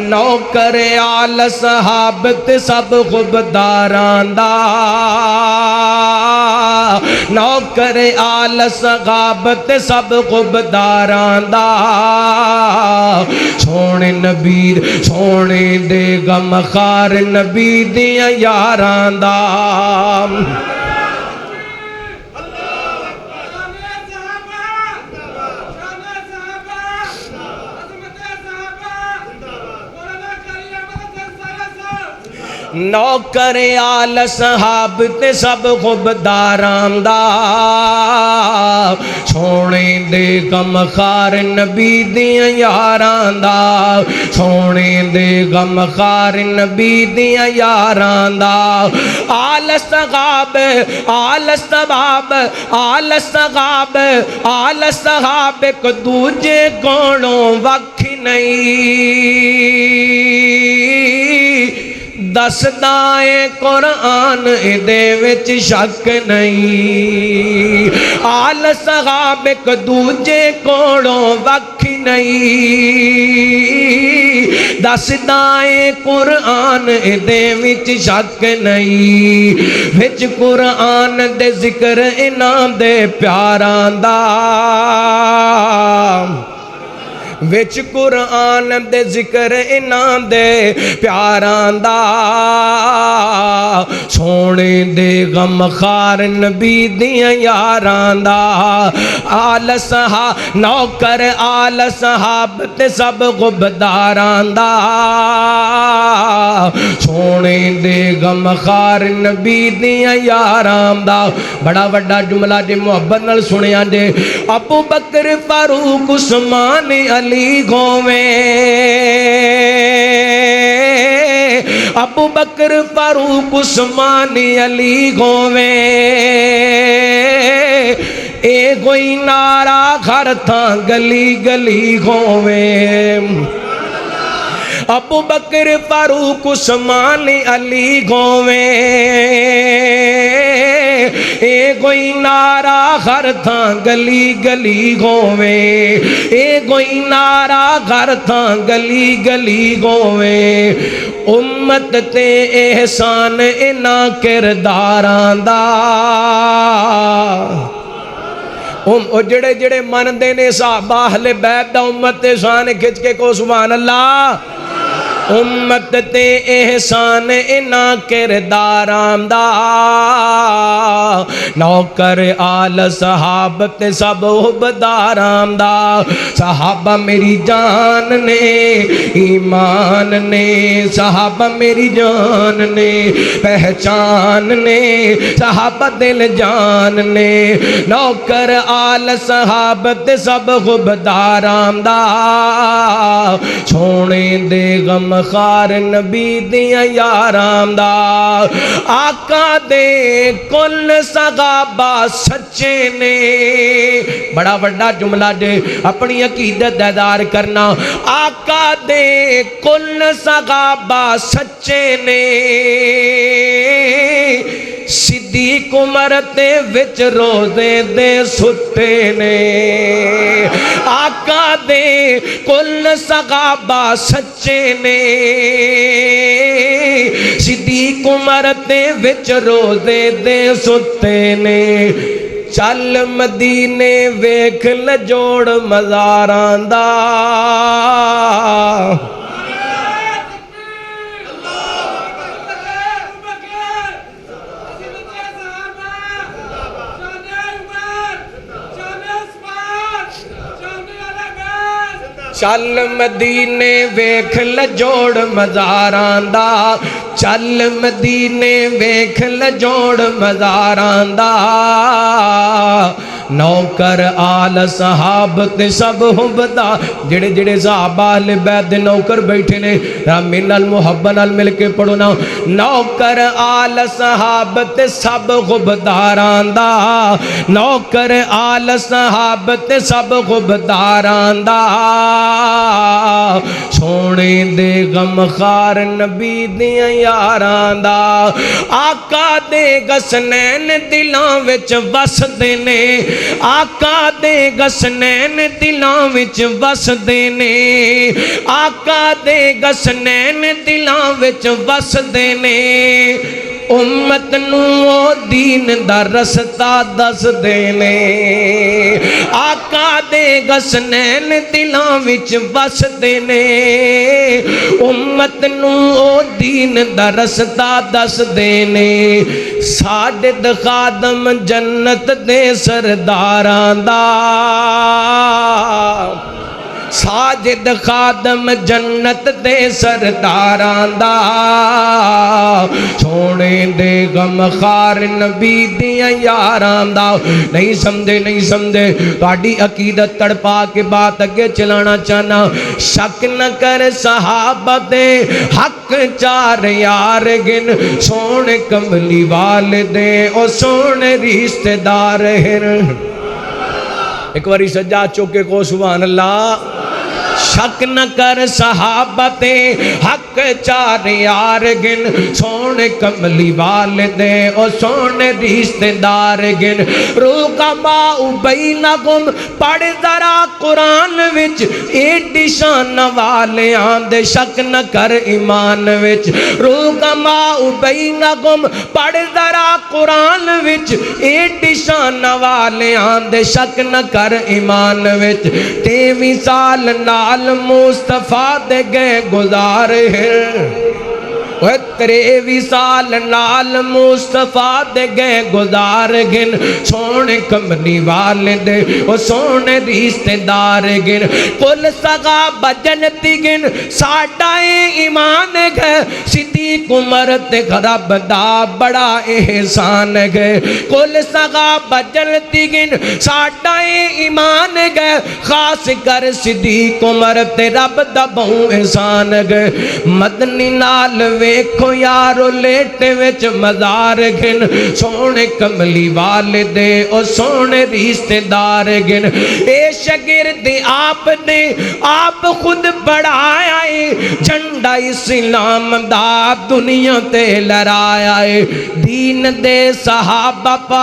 نوکر آل صحابت سب خبرداران دا نوکر آل صحابت سب خبرداران دا سونے نبی سونے دے غم خار نبی دیاں یاران دا نوکر آل صحاب تے سب خبرداران دا سونے دے غم خار نبی دیاں یاران دا سونے دے غم خار نبی دیاں یاران دا آل صحاب آل صحاب آل صحاب آل صحاب کو دوجے کونوں وکھ نہیں دسدائے قرآن دے وچ شک نہیں آل صحابے کو دوجے کوڑوں وکھ نہیں دسدائے قرآن دے وچ شک نہیں وچ قرآن دے ذکر انہاں دے پیاراں دا وچ قرآن دے ذکر انہاں دے پیاران دا سونے دے غم خار نبی دیاں یاران دا آل صحاب نوکر آل صحاب تے سب غبداران دا سونے دے غم خار نبی دیاں یاران دا بڑا وڈا جملہ جے محبت نال سنیا جے ابو بکر فاروق عثمان علی گھومیں ابو بکر فاروق عثمان علی گھومیں اے کوئی نعرہ گھر تھا گلی گلی گھومیں ابو بکر فاروق عثمان علی گھومیں اے کوئی نعرہ گھر تھا گلی گلی گھومیں اے کوئی نعرہ گھر تھا گلی گلی گھومیں امت تے احسان انہاں کرداران دا جڑے جڑے من دے نے صحابہ اہل بیت دا امت تے شان کھچ کے کو سبحان اللہ امت تے احسان انہ کرداراں دا نوکر آل صحابت سب حبداراں دا صحابہ میری جان نے ایمان نے صحابہ میری جان نے پہچان نے صحابہ دل جان نے نوکر آل صحابت سب حبداراں دا سونے دے غم خار نبی دیاں یاراں دا آقا دے کل صحابہ سچے نے بڑا بڑا جملہ دے اپنی عقیدت دار کرنا آقا دے کل صحابہ سچے نے صدیق عمر تے وچ روزے دے ستے نے آقا دے کل صحابہ سچے نے صدیق عمر تے وچ روزے دے ستے نے چل مدینے ویکھ لجوڑ مزاراں دا چل مدینے ویکھ لجوڑ مزاراں دا چل مدینے ویکھ لجوڑ مزاراں دا نوکر آل صحابت سب حبدا جڑے جڑے صحابہ اہل بیت دے نوکر بیٹھے نے رامین المحبن نال مل کے پڑھو نا نوکر آل صحابت سب حبداراں دا نوکر آل صحابت سب حبداراں دا سونے دے غم خار نبی دیاں یاراں دا آقا دے گسنین دلاں وچ وس دے نے آقا دے گسنین دلاں وچ وس دے نے آقا دے گسنین دلاں وچ وس دے نے امت نو دین دا رستہ دس دینے آقا دے گسنین دلاں وچ بس دینے امت نو دین دا رستہ دس دینے ساجد خادم جنت دے سرداراں دا ساجد خادم جنت دے سرداراں دا سونے دے غم خار نبی دیاں یاراں دا نہیں سمجھے تہاڈی عقیدت تڑپا کے بات اگے چلانا چاہنا شک نہ کر صحابہ دے حق چار یار گن سونے کملی والدے او سونے رشتہ دار ہیں ایک باری سجا چوکے کو سبحان اللہ شک نہ کر صحابہ تے حق چار یار گن سونے کملی والدے او سونے رشتہ دار گن رقباء بینکم پڑھ ذرا قرآن وچ ایڈی شان والے آندے شک نہ کر ایمان وچ رقباء بینکم پڑھ ذرا قرآن وچ ایڈی شان والے آندے شک نہ کر ایمان وچ تے مثال نال مصطفیٰ دے گئے گزار ہیں تیرے وصال نال مصطفیٰ دے گئے گزار گن سونے کملی والدے او سونے رشتہ دار گن کل صحابہ جنتی گن ساڈا ایمان گئے صدیق عمر تے رب دا بڑا احسان گئے کل صحابہ جنتی گن ساڈا ایمان گئے خاص کر صدیق عمر تے رب دا بہو احسان گئے مدنی نال ویکھو یارو لیٹے وچ مزار گن سونے کملی والدے او سونے رشتہ دار گن اے شگرد آپ نے آپ خود بڑھایا ہے جھنڈا اسلام دا دنیا تے لہرایا ہے دین دے صحابہ پاک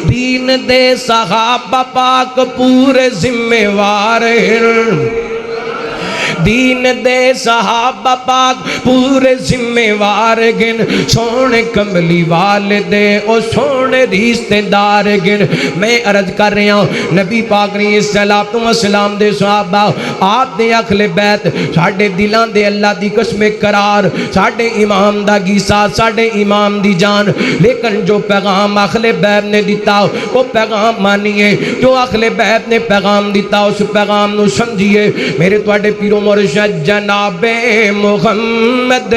دین دے صحابہ پاک پورے ذمہ وار ہیں دین دے صحابہ پاک پورے ذمہ وار گن سونے کملی والدے او سونے رشتے دار گن میں عرض کر رہا ہوں نبی پاک علیہ السلام دے صحابہ آپ دے اہل بیت ساڈے دلان دے اللہ دی قسم قرار ساڈے امام دا گیسا ساڈے امام دی جان لیکن جو پیغام اہل بیت نے دیتا وہ پیغام مانیے جو اہل بیت نے پیغام دیتا اس پیغام نو سمجھیے میرے تواڈے پیرو مرشد جناب محمد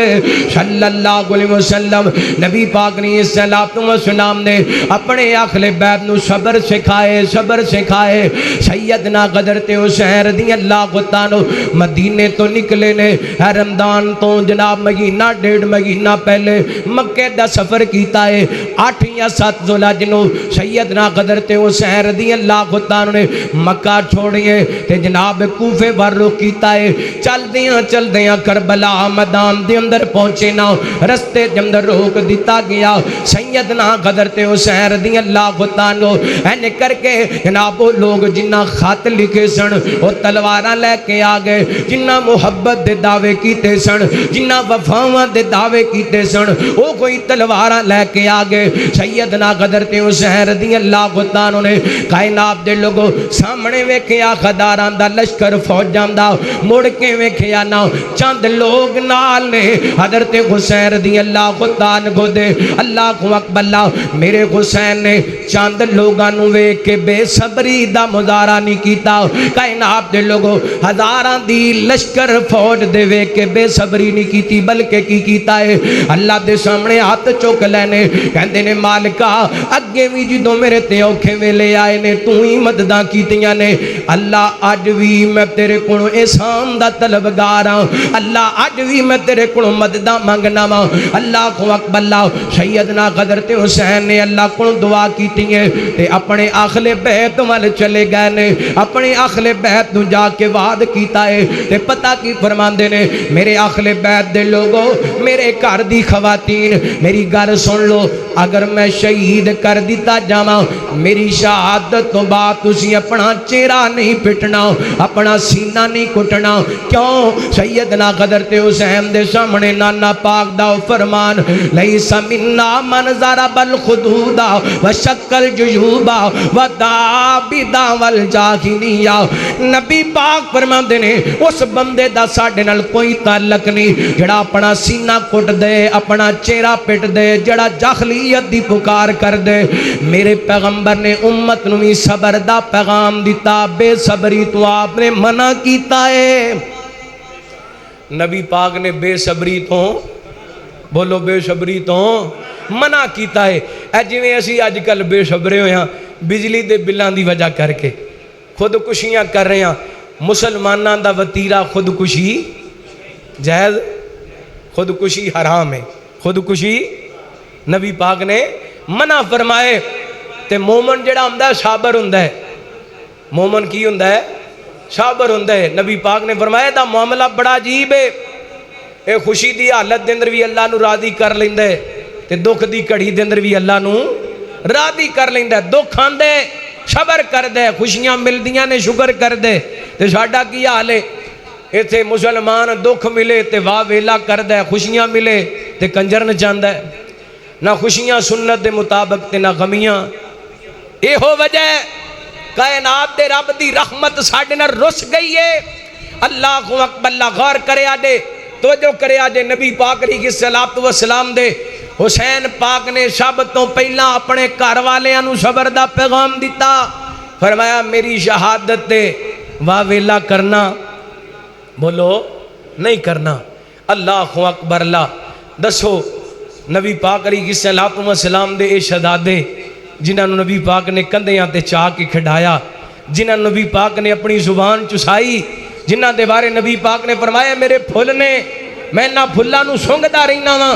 صلی اللہ علیہ وسلم نبی پاک علیہ السلام نے اپنے اہل بیت نو صبر سکھائے سیدنا حضرت حسین رضی اللہ عنہ مدینے تو نکلے نے رمضان تو جناب مہینہ ڈیڑھ مہینہ پہلے مکے دا سفر کیتا ہے 8 یا 7 ذوالحج نو سیدنا حضرت حسین رضی اللہ عنہ نے مکہ چھوڑیے تے جناب کوفے ور رخ کیتا ہے چل دیاں کربلا میدان دے اندر پہنچے نا رستے دے اندر روک دیتا گیا سیدنا حضرت حسین رضی اللہ عنہ این کر کے جناب وہ لوگ جنہ خط لکھے سن وہ تلواراں لے کے آ گئے جنہ محبت دے دعوے کیتے سن جنہ وفاواں دے دعوے کیتے سن وہ کوئی تلواراں لے کے آ گئے سیدنا حضرت حسین رضی اللہ عنہ نے کائنات دے لوگوں سامنے ویکھیا خداراں دا لشکر فوجاں دا مڑ کے ویکھیا نا چند لوگ نال نے حضرت حسین رضی اللہ عنہ دے اللہ اکبر اللہ میرے حسین نے چند لوگاں نو ویکھ کے بے صبری دا مظاہرہ نہیں کیتا کائنات دے لوگوں ہزاراں دی لشکر فوج دے ویکھ کے بے صبری نہیں کیتی بلکہ کی کیتا ہے اللہ دے سامنے ہاتھ چک لینے کہندے نے مالکا اگے بھی جدوں میرے تے اوکھے ویلے آئے نے تو ہی مدداں کیتیاں نے اللہ اج وی میں تیرے کولوں احسان دا طلبگار ہاں اللہ اج وی میں تیرے کولوں مدداں منگنا وا اللہ اکبر اللہ سیدنا حضرت حسین نے اللہ کولوں دعا کیتی ہے تے اپنے اہل بیت ول چلے گئے نے اپنے اہل بیت نو جا کے وعد کیتا ہے تے پتہ کی فرماندے نے میرے اہل بیت دے لوگوں میرے گھر دی خواتین میری گل سن لو اگر میں شہید کر دیتا جاواں میری شہادت تو بعد تسی اپنا چہرہ نہیں پٹنا اپنا سینہ نہیں کٹنا کیوں سیدنا حضرت حسین دے سامنے نانا پاک دا فرمان لیس منا من ضرب الخدود وشق الجیوب ودابدا والجاہلیہ نبی پاک فرماندے نے اس بندے دا ساڈے نال کوئی تعلق نہیں جڑا اپنا سینہ کٹ دے اپنا چہرہ پٹ دے جڑا جاہلیت دی پکار کر دے میرے پیغمبر نے امت نو بھی صبر دا پیغام دیتا بے صبری تو آپ نے منع کیتا ہے نبی پاک نے بے صبری تو بولو بے صبری تو منع کیتا ہے اے جویں اسی اج کل بے صبرے ہوئے ہاں بجلی دے بلاں دی وجہ کر کے خودکشیاں کر رہے ہیں مسلماناں دا وتیرہ خودکشی جائز خودکشی حرام ہے خودکشی نبی پاک نے منع فرمائے تے مومن جڑا ہوندا ہے صابر ہوندا ہے مومن کی ہوندا ہے صابر ہوندا ہے نبی پاک نے فرمایا دا معاملہ بڑا عجیب ہے اے خوشی دی حالت دے اندر بھی اللہ نو راضی کر لیندا ہے تے دکھ دی گھڑی دے اندر بھی اللہ نو راضی کر لیندا ہے دکھ آندے صبر کر دے خوشیاں ملدیاں نے شکر کر دے تے ساڈا کی حال ہے ایتھے مسلمان دکھ ملے تے واہ ویلا کر دے خوشیاں ملے تے کنجر نچاندا ہے نہ خوشیاں سنت دے مطابق تے نہ غمیاں اے ہو وجہ کائنات دے رب دی رحمت ساڈے نال رس گئی ہے اللہ اکبر اللہ غور کرے آدے توجہ کرے آدے نبی پاک علیہ السلام دے حسین پاک نے سب تو پہلا اپنے گھر والیاں نو صبر دا پیغام دیتا فرمایا میری شہادت تے واہ ویلا کرنا بولو نہیں کرنا اللہ اکبر اللہ دسو نبی پاک علیہ السلام دے اے شہزادے جنہاں نو نبی پاک نے کندھیاں تے چاہ کے کھڈایا جنہاں نبی پاک نے اپنی زبان چسائی جنہاں دے بارے نبی پاک نے فرمایا میرے پھل نے میں انہاں پھلاں نو سونگدا رہنا وا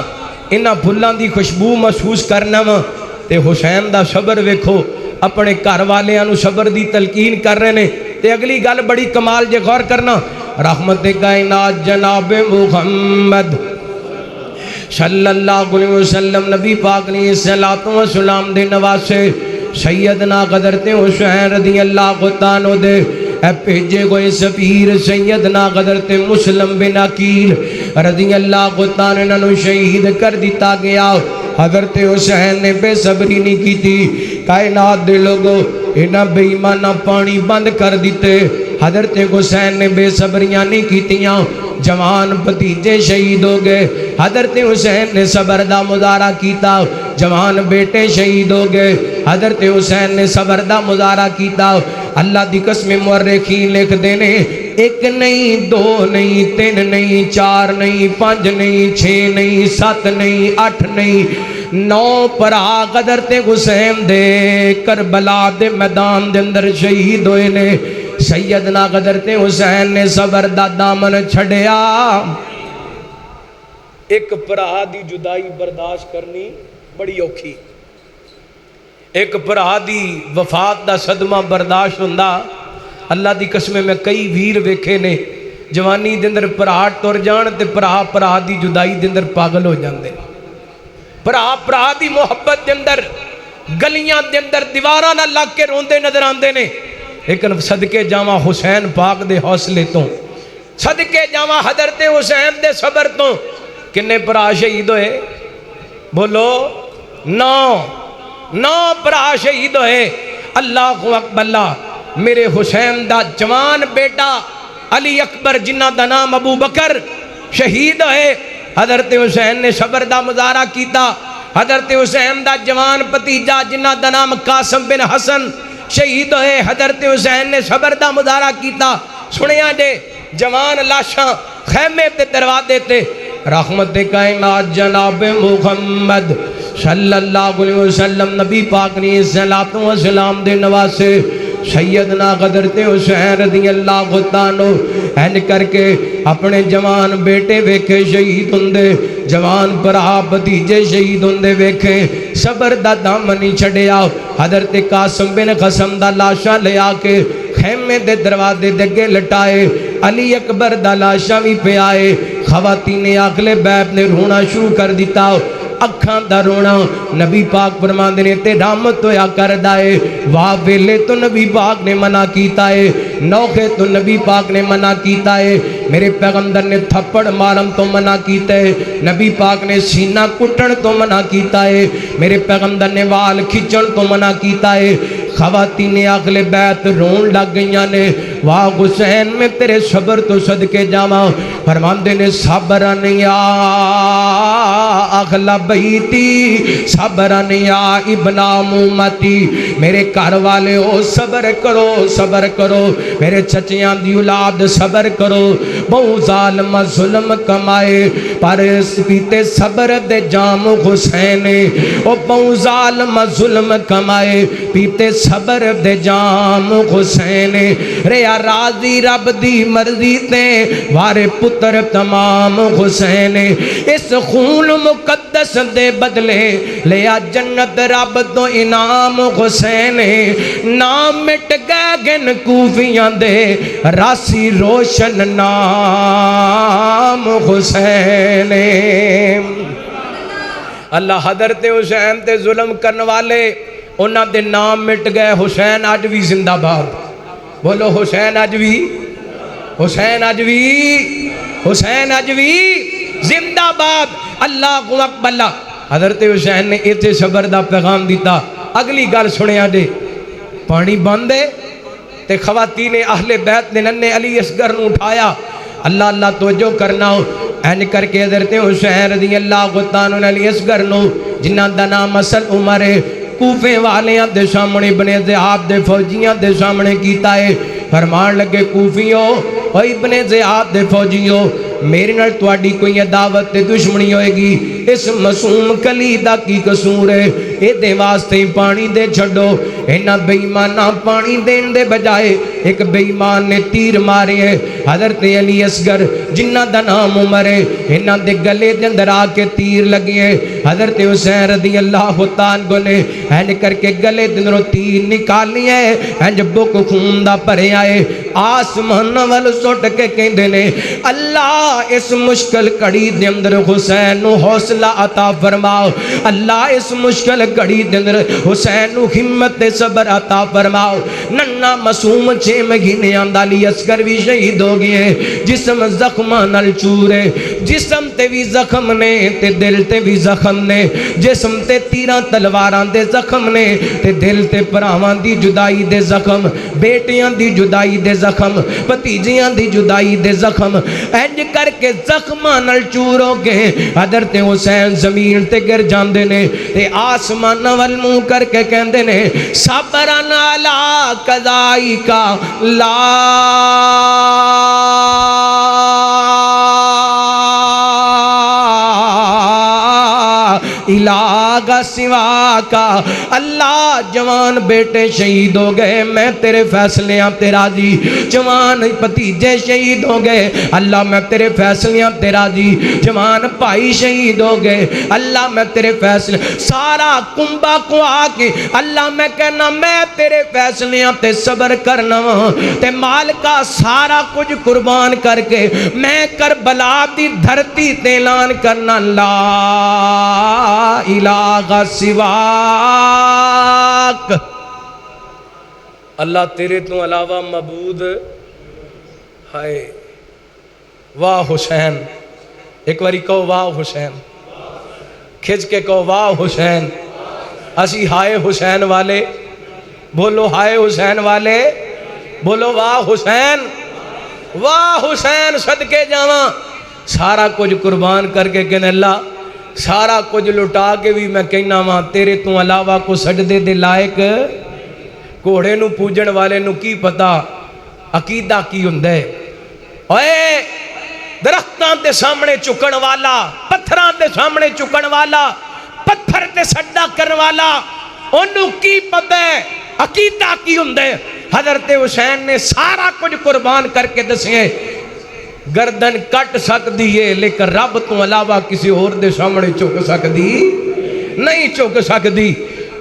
انہاں پھلاں دی خوشبو محسوس کرنا وا تے حسین دا صبر ویکھو اپنے گھر والیاں نو صبر دی تلقین کر رہے نے تے اگلی گل بڑی کمال جے غور کرنا رحمت کائنات جناب محمد صلی اللہ علیہ وسلم نبی پاک علیہ السلام دے نواسے سیدنا حضرت حسین رضی اللہ عنہ دے اے بھیجے ہوئے سفیر سیدنا حضرت مسلم بن عقیل رضی اللہ تعالیٰ عنہ شہید کر دیتا گیا۔ حضرت حسین نے بے صبری نہیں کی تھی، کائنات دے لوگوں انہاں بے ایمانہ پانی بند کر دیتے۔ حضرت حسین نے بے صبریاں نہیں کیتیاں، جوان بھتیجے شہید ہو گئے۔ حضرت حسین نے صبر دا مظاہرہ کیتا، جوان بیٹے شہید ہو گئے۔ حضرت حسین نے صبر دا مظاہرہ کیتا۔ اللہ دی قسم مورخین لکھ دینے، ایک نہیں، دو نہیں، تین نہیں، چار نہیں، پانچ نہیں، چھ نہیں، سات نہیں، آٹھ نہیں، 9 پرا حضرت حسین دے کربلا دے میدان دے اندر شہید ہوئے نے۔ سیدنا حضرت حسین نے صبر دا دامن چھڑیا۔ ایک پرا دی جدائی برداشت کرنی بڑی اوکھی، ایک پرا دی وفات دا صدمہ برداشت ہوندا۔ اللہ دی قسم میں کئی ویر ویکھے نے جوانی دے اندر پرا ٹر جان تے پرا دی جدائی دے اندر پاگل ہو جاندے، پرا دی محبت دے اندر گلیاں دے اندر دیواراں نال لگ کے روندے نظر آندے نے۔ لیکن صدقے جاواں حسین پاک دے حوصلے تو، صدقے جاواں حضرت حسین دے صبر تو، کنے پرا شہید ہوئے؟ بولو 9 پرا شہید ہوئے۔ اللہ اکبر اللہ، میرے حسین دا جوان بیٹا علی اکبر جنہ دا نام ابو بکر شہید ہوئے۔ حضرت حسین نے صبر دا مظاہرہ کیتا۔ حضرت حسین دا جوان بھتیجا جنہ دا نام قاسم بن حسن شہید ہوئے۔ حضرت حسین نے صبر دا مظاہرہ کیتا۔ سنیا جے جوان لاشاں خیمے تے دروازے تے، رحمت کائنات جناب محمد صلی اللہ علیہ وسلم نبی پاک نے صلاۃ و سلام دے نواسے سیدنا حضرت حسین رضی اللہ عنہ این کر کے اپنے جوان بیٹے ویکھے شہید ہوندے، جوان بھرا بھتیجے شہید ہوندے ویکھے، صبر دا دامن نہیں چھڑیا۔ حضرت قاسم بن قاسم دا لاشا لے آ کے خیمے دے دروازے دے اگے لٹائے، علی اکبر دا لاشا بھی پہ آئے۔ خواتین اگلے بیت نے رونا شروع کر دیتا، اکھاں دا رونا۔ نبی پاک فرماندے نے تے رحمت ہویا کر دائے، واہ ویلے تو نبی پاک نے منع کیتا ہے، نوخے تو نبی پاک نے منع کیتا ہے، میرے پیغمبر نے تھپڑ مارن تو منع کیتا ہے، نبی پاک نے سینہ کٹن تو منع کیتا ہے، میرے پیغمبر نے وال کھچن تو منع کیتا ہے۔ خواتین اگلے بیت رون لگ گئیاں نے، واہ حسین میں تیرے صبر تو صدقے جاواں۔ فرماندے نے صبرن یا اغلا بیتی صبرن یا ابن امتی، میرے گھر والے ہو صبر کرو، صبر کرو، میرے چچیاں دی اولاد صبر کرو، بہو ظالم ظلم کمائے پر پیتے صبر دے جام حسین، او بہو ظالم ظلم کمائے پیتے صبر دے جام حسین، ریا راضی رب دی مرضی تے وارے پتر تمام حسین، اس خون مقدس دے بدلے لیا جنت رب تو انعام حسین، نام مٹ گئے گن کوفیاں دے راسی روشن نام حسین۔ اللہ حضرت حسین تے ظلم کرنے والے انہاں دے نام مٹ گئے، حسین آج بھی زندہ باد، بولو حسین آج بھی، حسین آج بھی، حسین آج بھی زندہ باد۔ اللہ اکبر اللہ، حضرت حسین نے ایتھے صبر دا پیغام دیتا۔ اگلی گل سنیا جے، پانی باندے تے خواتین اہل بیت نے ننے علی اصغر نو اٹھایا، اللہ اللہ توجہ کرنا این کر کے حضرت حسین رضی اللہ عنہ علی اصغر نو جنہ دا نام اصل عمر ہے، کوفے والیاں دے سامنے ابن زیاد دے فوجیاں دے سامنے کیتا ہے، فرمان لگے کوفیوں او ابن زیاد دے فوجیوں، میرے نال تواڈی کوئی عداوت تے دشمنی ہوئے گی، اس معصوم کلی دا کی قصور ہے، اے دے واسطے پانی دے چھڈو۔ انہاں بے ایماناں پانی دین دے بجائے ایک بے ایمان نے تیر مارے ہے، حضرت علی اصغر جنہ دا نام عمر ہے، انہاں دے گلے دے اندر آ کے تیر لگے ہے، حضرت حسین رضی اللہ عنہ نے این کر کے گلے دے اندروں تیر نکالی ہے، انج بک خون دا بھرے آئے، آسمان وال سٹ کے کہندے نے اللہ اس مشکل گھڑی دے اندر حسین نو حوصلہ عطا فرماؤ، اللہ اس مشکل گھڑی دے اندر حسین نو ہمت تے صبر عطا فرماؤ۔ ننا معصوم 6 مہینے علی اصغر بھی شہید ہو گئے، جسم زخماں نال چورے، جسم تے بھی زخم نے تے دل تے بھی زخم نے، جسم تے تیراں تلواراں دے زخم نے تے دل تے پراواں دی جدائی دے زخم، بیٹیاں دی جدائی دے زخم، بھتیجیاں دی جدائی دے زخم، انج کر کے زخماں نال چور ہو گئے۔ حضرت حسین زمین تے گر جاندے نے تے آسمان وال منہ کر کے کہندے نے صبرن علی قضائک لا الہ سوا کا۔ اللہ جوان بیٹے شہید ہو گئے، میں تیرے فیصلیاں تے راضی، جوان بھتیجے شہید ہو گئے، اللہ میں تیرے فیصلیاں تے راضی، جوان بھائی شہید ہو گئے، اللہ میں تیرے فیصلے، سارا کنبہ کو آ کے اللہ میں کہنا میں تیرے فیصلیاں تے صبر کرنا تے مال کا سارا کچھ قربان کر کے میں کربلا دی دھرتی تے اعلان کرنا لا الہ سواک، اللہ تیرے تو علاوہ معبود ہے۔ واہ حسین، ایک باری کہو واہ حسین، کھچ کے کہو واہ حسین۔ اسی ہائے حسین والے، بولو ہائے حسین والے، بولو واہ حسین، واہ حسین صدقے جاواں، سارا کچھ قربان کر کے کہنے اللہ سارا کچھ لٹا کے بھی میں کہنا وہاں تیرے تو علاوہ کو سجدے دے لائق، گھوڑے نو پوجن والے نو کی پتا عقیدہ کی ہوندے، اوے درختاں تے سامنے چکن والا، پتھراں تے سامنے چکن والا، پتھر تے سجدہ کرن والا، انہوں کی پتہ ہے عقیدہ کی ہوندے۔ حضرت حسین نے سارا کچھ قربان کر کے دسے گردن کٹ سکتی ہے لیکن رب تو علاوہ کسی اور دے سامنے چک سکتی نہیں، چک سکتی۔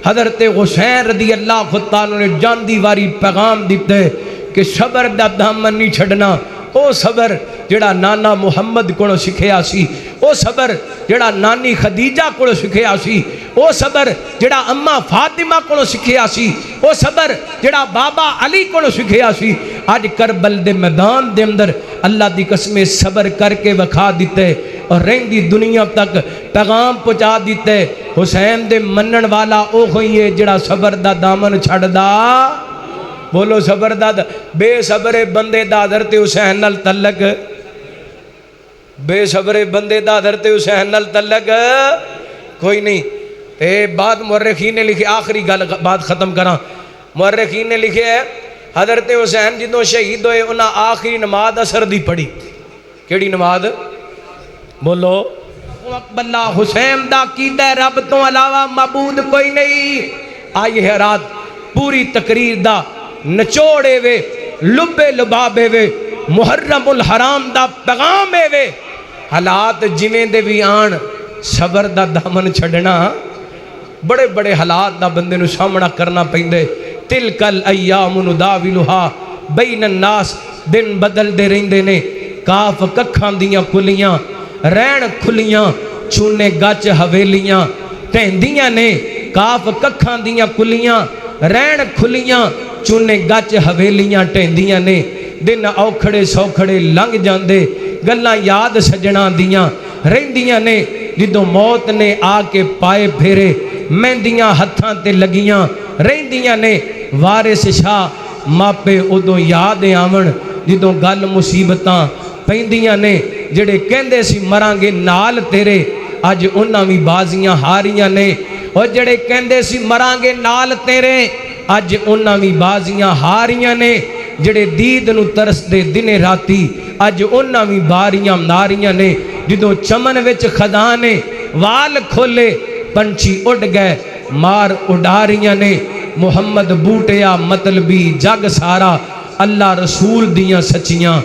حضرت حسین رضی اللہ تعالیٰ نے جاندی واری پیغام دیتے کہ صبر دا دامن نہیں چھڑنا، او صبر جڑا نانا محمد کو سکھیا سی، او صبر جڑا نانی خدیجہ کو سکھیا سی، او صبر جڑا اماں فاطمہ کو سکھیا سی، او صبر جڑا بابا علی کو سکھیا سی، آج کربل دے میدان دے اندر اللہ دی قسمیں صبر کر کے وکھا دیتے اور رہندی دنیا تک پیغام پہنچا دیتے۔ حسین دے منن والا او ہوئی ہے جڑا صبر دا دامن چھڑ دا، بولو صبر دا، بے صبر بندے دا حضرت حسین نال تعلق، بے صبر بندے دا حضرت حسین نال تعلق کوئی نہیں۔ تے بعد مورخین نے لکھے، آخری بات ختم کراں، مورخین نے لکھے ہے حضرت حسین جدوں شہید ہوئے انہاں آخری نماز اثر دی پڑھی، کیڑی نماز؟ بولو اللہ حسین دا عقیدہ رب تو علاوہ معبود کوئی نہیں۔ آئی ہے رات پوری تقریر دا نچوڑے وے لبے لبابے وے محرم الحرام دا پیغام وے، حالات جویں دے بھی آن صبر دا دامن چھڑنا، بڑے بڑے حالات دا بندے نو سامنا کرنا پیندے۔ تلکل ایام نداولھا بین الناس، دن بدل دے رہندے نے، کاف ککھاں دیاں کلیاں رین کھلیاں، چونے گچ حویلیاں ٹہندیاں نے، کاف ککھاں دیاں کلیاں رین کھلیاں، چونے گچ حویلیاں ٹہندیاں نے، دن اوکھڑے سوکھڑے لنگ جاندے، گلاں یاد سجنا دیاں رہندیاں نے، جدوں موت نے آ کے پائے پھیرے مہندیاں ہتھاں تے لگیاں رہندیاں نے، وارث شاہ ماپے ادوں یاد آون جدوں گل مصیبتاں پیندیاں نے، جڑے کہندے سی مرانگے نال تیرے اج انہاں وی بازیاں ہاریاں نے، اور جڑے کہندے سی مرانگے نال تیرے اج انہاں وی بازیاں ہاریاں نے، جڑے دید نو ترس دے دن راتی اج انہاں وی باریاں ناریاں نے، جدوں چمن وچ خزانے وال کھولے پنچھی اڑ گئے مار اڈاریاں نے، محمد بوٹیا مطلبی جگ سارا اللہ رسول دیاں سچیاں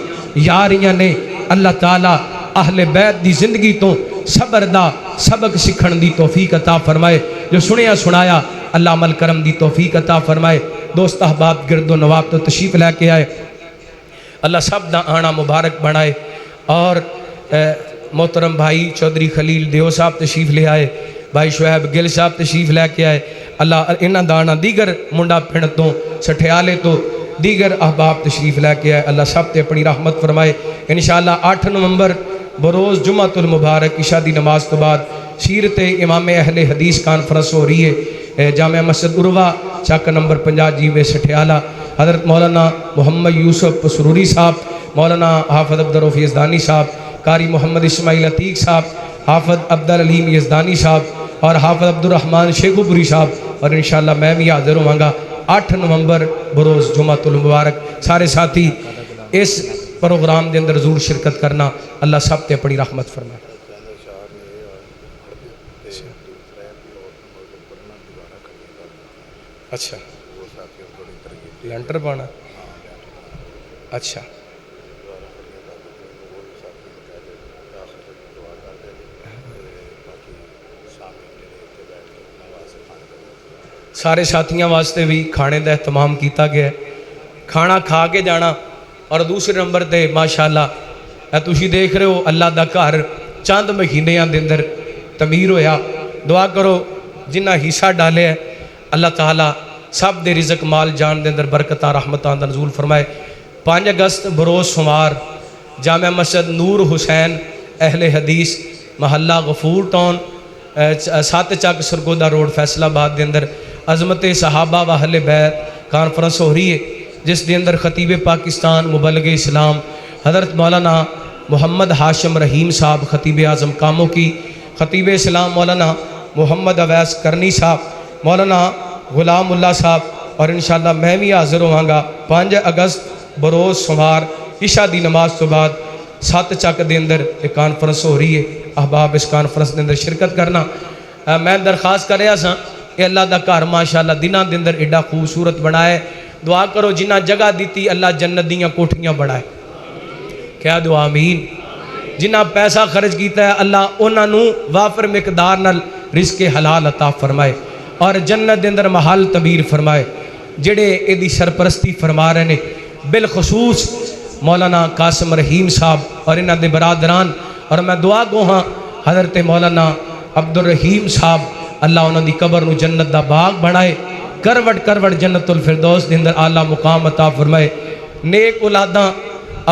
یاریاں نے۔ اللہ تعالیٰ اہل بیت دی زندگی تو صبر دا سبق سکھن دی توفیق عطا فرمائے، جو سنیا سنایا اللہ عمل کرم دی توفیق عطا فرمائے۔ دوست احباب گرد و نواب تو تشریف لے کے آئے، اللہ سب دا آنا مبارک بنائے. اور محترم بھائی چودھری خلیل دیو صاحب تشریف لے آئے, بھائی شعیب گل صاحب تشریف لے کے آئے. اللہ انہاں دا آنا دیگر منڈا پنڈ تو سٹھیالے تو دیگر احباب تشریف لے کے آئے. اللہ سب تے اپنی رحمت فرمائے. انشاءاللہ 8 نومبر بروز جمعۃ المبارک عشاء دی نماز تو بعد سیرت امام اہل حدیث کانفرنس ہو رہی ہے جامعہ مسجد عروہ چک نمبر 50 جیوے سٹھیالہ. حضرت مولانا محمد یوسف سروری صاحب, مولانا حافظ عبدالرؤف یزدانی صاحب, قاری محمد اسماعیل عتیق صاحب, حافظ عبدالعلیم یزدانی صاحب اور حافظ عبدالرحمن شیخوپوری صاحب, اور انشاءاللہ میں بھی حاضر ہوں گا 8 نومبر بروز جمعۃ المبارک. سارے ساتھی اس پروگرام دے اندر ضرور شرکت کرنا. اللہ سب تے اپنی رحمت فرمائے. اچھا لینٹر پانا, اچھا سارے ساتھیاں واسطے بھی کھانے دا اہتمام کیتا گیا ہے. کھانا کھا کے جانا. اور دوسرے نمبر تے ماشاءاللہ تسی دیکھ رہے ہو اللہ دا گھر چند مہینیاں دے اندر تعمیر ہویا. دعا کرو جنہ حصہ ڈالے ہے اللہ تعالیٰ سب دے رزق مال جان دے اندر برکتاں رحمتاں دا نزول فرمائے. 5 اگست بروز سوموار جامع مسجد نور حسین اہل حدیث محلہ غفور ٹاؤن 7 چک سرگودا روڈ فیصل آباد دے اندر عظمت صحابہ و اہل بیت کانفرنس ہو رہی ہے, جس دے اندر خطیب پاکستان مبلغ اسلام حضرت مولانا محمد ہاشم رحیم صاحب خطیب اعظم کاموں کی, خطیب اسلام مولانا محمد اویس کرنی صاحب, مولانا غلام اللہ صاحب, اور انشاءاللہ میں بھی حاضر ہوں گا 5 اگست بروز سوموار عشاء دی نماز تو بعد 7 چک دے اندر ایک کانفرنس ہو رہی ہے. احباب اس کانفرنس دے اندر شرکت کرنا. میں درخواست کر رہا سا کہ اللہ دا گھر ماشاءاللہ دنوں دے اندر ایڈا خوبصورت بنائے. دعا کرو جنہ جگہ دیتی اللہ جنت دیاں کوٹھیاں بڑھائے. کیا دعا آمین. جنہ پیسہ خرچ کیتا ہے اللہ انہاں نو وافر مقدار نال رزق حلال عطا فرمائے اور جنت دے اندر محل تعمیر فرمائے. جڑے ایدی سرپرستی فرما رہے نے بالخصوص مولانا قاسم رحیم صاحب اور انہاں دے برادران, اور میں دعا گو ہاں حضرت مولانا عبدالرحیم صاحب اللہ انہاں دی قبر نو جنت دا باغ بنائے, کروٹ کروٹ جنت الفردوس دے اندر اعلیٰ مقام عطا فرمائے. نیک اولاداں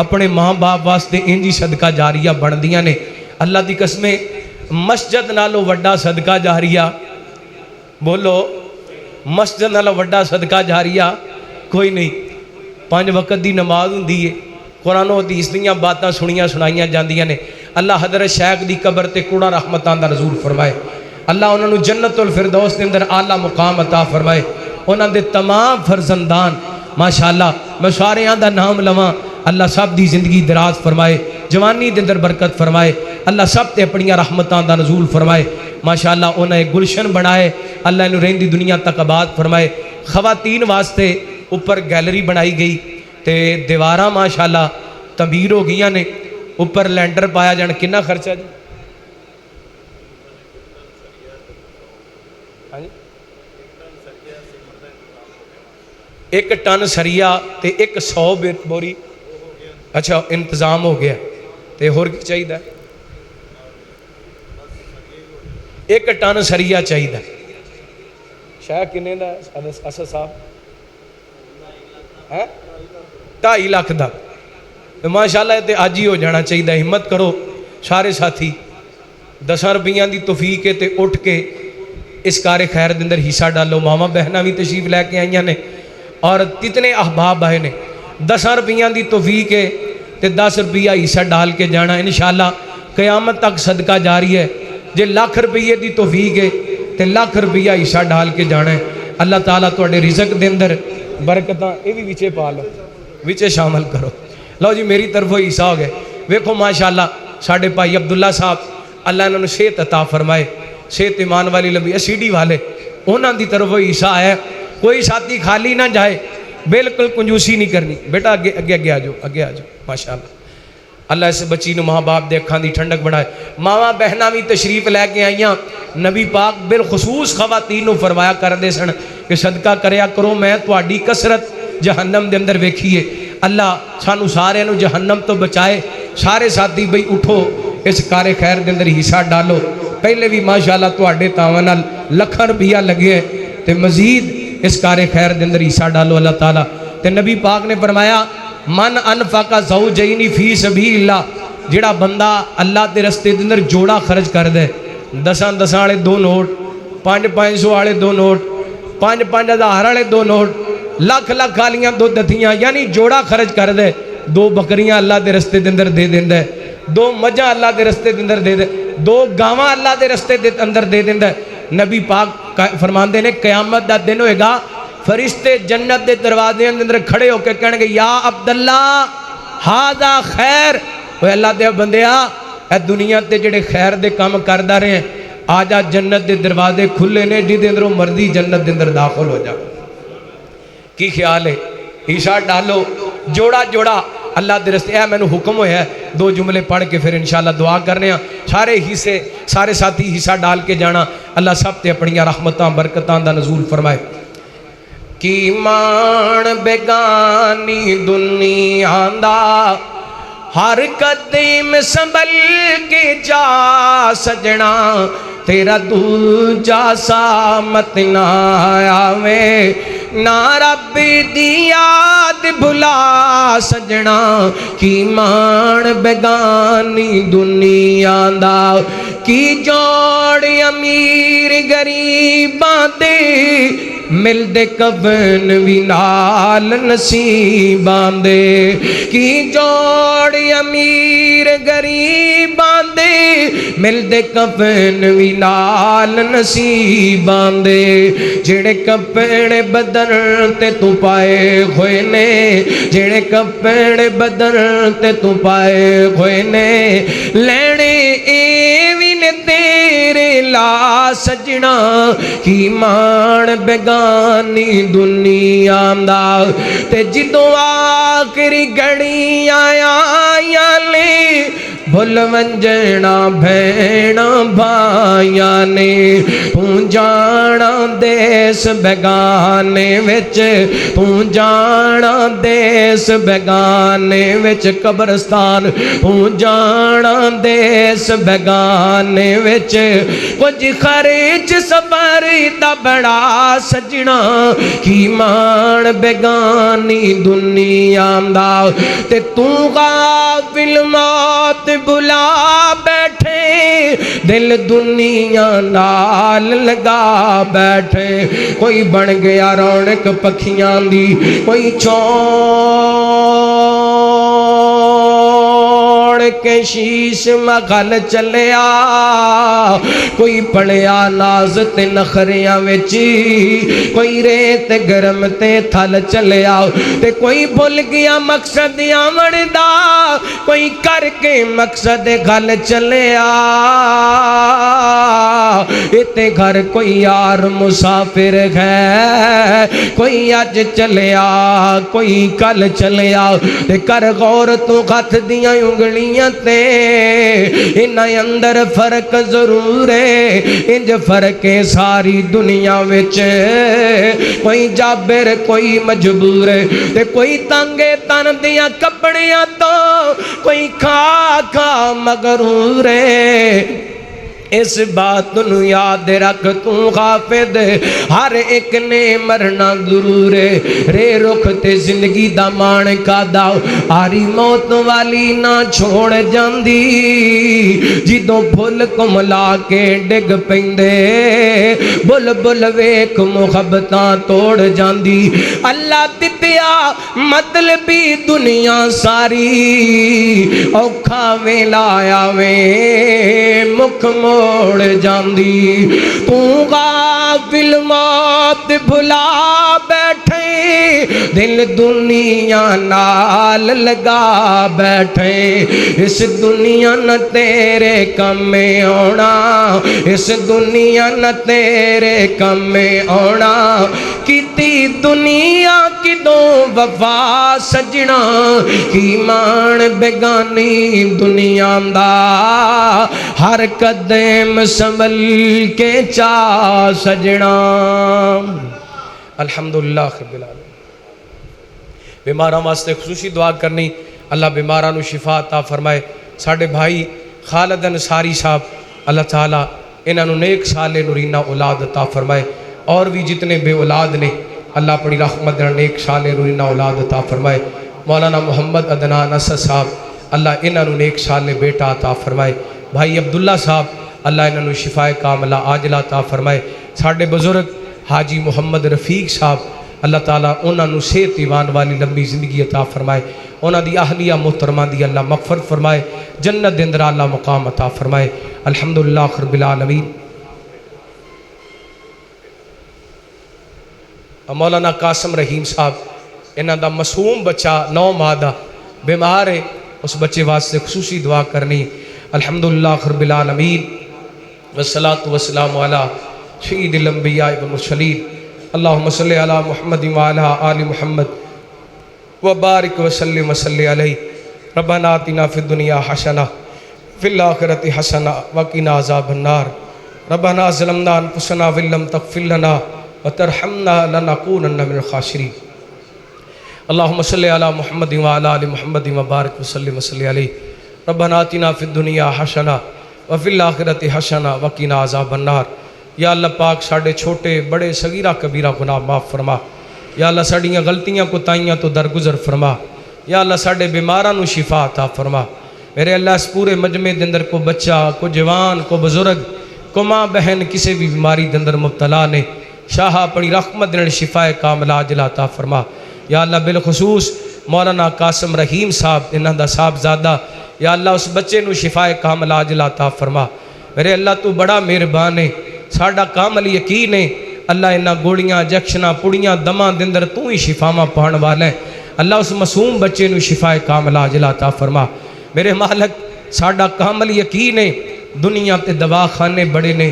اپنے ماں باپ واسطے انجی صدقہ جاریہ بندیاں نے. اللہ دی قسمیں مسجد نالو وڈا صدقہ جاریہ, بولو مسجد نالو وڈا صدقہ جاریہ کوئی نہیں. 5 وقت دی نماز ہوندی ہے, قرآن و حدیث دیاں باتاں سنیاں سنائیاں جاندیاں نے. اللہ حضرت شیخ دی قبر تے کوڑا رحمتاں دا نزول فرمائے. اللہ انہوں نے جنت الفردوس دے اندر اعلیٰ مقام عطا فرمائے. انہوں دے تمام فرزندان ماشاءاللہ میں سارے دا نام لواں, اللہ سب دی زندگی دراز فرمائے, جوانی دے اندر برکت فرمائے. اللہ سب تے اپنی رحمتاں دا نزول فرمائے. ماشاءاللہ انہیں گلشن بنائے, اللہ انہوں رہندی دنیا تک آباد فرمائے. خواتین واسطے اوپر گیلری بنائی گئی تے دیواراں ماشاءاللہ تعمیر ہو گئیاں نے. اوپر لینڈر پایا جان کنا خرچہ جی؟ 1 ٹن سریا تے 100 بوری اچھا انتظام ہو گیا. تے ہور کی چاہیے 1 ٹن سریا چاہیے. شاید کنے دا اسد صاحب 2.5 لاکھ دا ماشاءاللہ تے آج ہی ہو جانا چاہیے. ہمت کرو سارے ساتھی 10 روپیاں دی توفیق ہے تے اٹھ کے اس کار خیر دے اندر حصہ ڈالو. ماما بہنہ بھی تشریف لے کے آئیاں نے اور کتنے احباب آئے نے. 10 روپیاں دی توفیق ہے تے 10 روپیہ حصہ ڈال کے جانا. انشاءاللہ قیامت تک صدقہ جاری ہے. جے 1 لاکھ روپیے دی توفیق ہے تے 1 لاکھ روپیہ حصہ ڈال کے جانا ہے. اللہ تعالیٰ تواڈے رزق دے اندر برکتاں یہ بھی وچے پا لو, وچے شامل کرو. لو جی میری طرفوں حصہ ہو گئے. ویکھو ماشاءاللہ ساڈے بھائی عبداللہ صاحب اللہ انہوں نے صحت عطا فرمائے, صحت ایمان والی لمبی ایسیڈی والے انہاں دی طرفوں حصہ آیا. کوئی ساتھی خالی نہ جائے, بالکل کنجوسی نہیں کرنی. بیٹا اگے اگے اگے آ جاؤ, اگے آ جاؤ. ماشاءاللہ اللہ اس بچی نو ماں باپ دے اکھاں دی ٹھنڈک بڑھائے. ماواں بہناں بھی تشریف لے کے آئیاں. نبی پاک بالخصوص خواتین نو فرمایا کر دے سن کہ صدقہ کریا کرو, میں تہاڈی کثرت جہنم دے اندر ویکھیے. اللہ سانو سارے نو جہنم تو بچائے سارے ساتھی بھئی اٹھو اس کار خیر دے اندر حصہ ڈالو پہلے بھی ماشاءاللہ تواڈے تاواں نال لکھاں روپیہ لگے تے مزید اس کار خیر دے اندر حصہ ڈالو اللہ تعالیٰ تے نبی پاک نے فرمایا من انفق زوجین فی سبیل اللہ جڑا بندہ اللہ دے رستے دے اندر جوڑا خرچ کر دے 10 والے 2 نوٹ 500 والے 2 نوٹ 5,000 والے 2 نوٹ لکھ والیاں 2 دتیاں یعنی جوڑا خرچ کر دے 2 بکریاں اللہ دے رستے دے اندر دے دیندا ہے 2 مجھاں اللہ دے رستے دے اندر دے دے 2 گاواں اللہ دے رستے دے اندر دے دیندا ہے نبی پاک فرماندے نے قیامت دا دن ہوئے گا فرشتے جنت دے دروازے اندر کھڑے ہو کے کہنے گے یا عبداللہ ہاذا خیر وہ اللہ دے بندیا اے دنیا تے جڑے خیر دے کام کردا رہے ہیں آجا جنت دے دروازے کھلے نے جدے اندروں مرضی جنت دے اندر داخل ہو جا کی خیال ہے حصہ ڈالو جوڑا جوڑا اللہ دے رستے میں نے حکم ہویا ہے 2 جملے پڑھ کے پھر انشاءاللہ دعا کرنے ہیں سارے حصے سارے ساتھی حصہ ڈال کے جانا اللہ سب تے اپنی رحمتاں برکتاں دا نزول فرمائے کی مان بیگانی دنیا دا ہر قدم سنبھل کے جا سجنا تیرا دوجا سامت نہ آوے نہ رب دی یاد بھلا سجنا کی مان بیگانی دنیا دا کی جوڑ امیر غریباں دے مل دے کفن وی نال نصیباں دے کی جوڑ امیر غریباں دے مل دے کفن وی نال نصیباں دے جڑے کپڑے بدن تے تو پائے ہوئے نے جڑے کپڑے بدن تے تو پائے ہوئے نے لینے اے وی نے تیرے لا سجنا کی مان بیگانی دنیا دا تے جدوں آخری گھڑی آیا لے بھل ونجنا بھینا بھائیاں نے توں جانا دیس بیگانے وچ توں جانا دیس بیگانے وچ قبرستان توں جانا دیس بیگانے وچ کچھ خرچ سفر دا بڑا سجنا کی مان بیگانی دنیا دا تے توں غافل موت بلا بیٹھے دل دنیا نال لگا بیٹھے کوئی بن گیا رونق پکھیاں دی کوئی کے شیش مغل چلیا کوئی پڑیا ناز تے نخریاں وچی کوئی ریت گرم تے تھل چلیا تے کوئی بھول گیا مقصد آمن دا کوئی کر کے مقصد گل چلیا اتے گھر کوئی یار مسافر ہے کوئی اج چلیا کوئی کل چلیا تے کر غور تو ہاتھ دیاں انگلیاں تے انہاں اندر فرق ضرور ہے انج فرق ہے ساری دنیا وچ کوئی جابر کوئی مجبور ہے تے کوئی تنگے تن دیاں کپڑیاں تو کوئی کھا کھا مغرور ہے اس بات نو یاد رکھ تو غافد ہر ایک نے مرنا ضرور ہے رے رخ تے زندگی دا مان کا دا آری موت والی نہ چھوڑ جاندی جدوں بھل کو ملا کے ڈگ پیندے بل بل ویکھ محبتاں توڑ جاندی اللہ دتیا مطلبی دنیا ساری اوکھا ویلا آوے مکھ موڑ جاندی تو غافل موت بھلا بیٹھے دل دنیا نال لگا بیٹھے اس دنیا نہ تیرے کم میں آنا اس دنیا نہ تیرے کم میں آنا کیتی دنیا کی دو وفا سجنا کی مان بیگانی دنیا دا ہر قدم سنبھل کے چا سجنا الحمدللہ رب العالمین بیماراں واسطے خصوصی دعا کرنی اللہ بیماراں نو شفا عطا فرمائے ساڈے بھائی خالد انصاری صاحب اللہ تعالیٰ انہاں نو نیک صالح نورینہ اولاد عطا فرمائے اور بھی جتنے بے اولاد نے اللہ اپنی رحمت نال نیک صالح نورینہ اولاد عطا فرمائے مولانا محمد عدنان اسد صاحب اللہ انہاں نو نیک صالح بیٹا عطا فرمائے بھائی عبداللہ صاحب اللہ انہاں نو شفائے کاملہ عاجلہ عطا فرمائے ساڈے بزرگ حاجی محمد رفیق صاحب اللہ تعالیٰ انہاں نو صحت ایمان والی لمبی زندگی عطا فرمائے انہاں دی اہلیہ محترمہ دی اللہ مغفرت فرمائے جنت دے اندر اللہ مقام عطا فرمائے الحمدللہ رب العالمین مولانا قاسم رحیم صاحب انہاں دا معصوم بچہ 9 ماہ دا بیمار ہے اس بچے واسطے خصوصی دعا کرنی الحمدللہ رب العالمین والصلاة والسلام علی سید الانبیاء والمرسلین اللہم صلی علی محمد وعلی آل محمد وبارک وسلم وصلی علیہ ربنا آتنا فی الدنیا حسنہ فی الآخرۃ حسنہ وقنا عذاب النار ربنا ظلمنا انفسنا وان لم تغفر لنا وترحمنا لنکونن من الخاسرین اللہم صلی علی محمد وعلی آل محمد وبارک وسلم وصلی علیہ ربنا آتنا فی الدنیا حسنہ وفی الآخرۃ حسنہ وقنا عذاب النار یا اللہ پاک ساڑھے چھوٹے بڑے صغیرہ کبیرہ گناہ معاف فرما یا اللہ ساڑھیاں غلطیاں کو تائیاں تو درگزر فرما یا اللہ ساڑھے بیماراں نو شفا عطا فرما میرے اللہ اس پورے مجمع دے اندر کو بچہ کو جوان کو بزرگ کو ماں بہن کسی بھی بیماری دے اندر مبتلا نے شاہ اپنی رحمت دے شفا کاملہ عاجلہ عطا فرما یا اللہ بالخصوص مولانا قاسم رحیم صاحب انہاں دا صاحب زادہ یا اللہ اس بچے نو شفا کاملہ عاجلہ عطا فرما میرے اللہ تو بڑا مہربان ہے ساڑھا کامل یقین ہے اللہ انہاں گوڑیاں جکشناں پڑیاں دماں دندر تو ہی شفاواں پہن والا ہے اللہ اس معصوم بچے نو شفا کاملہ عاجلہ عطا فرما میرے مالک ساڑھا کامل یقین ہے دنیا تے دوا خانے بڑے نے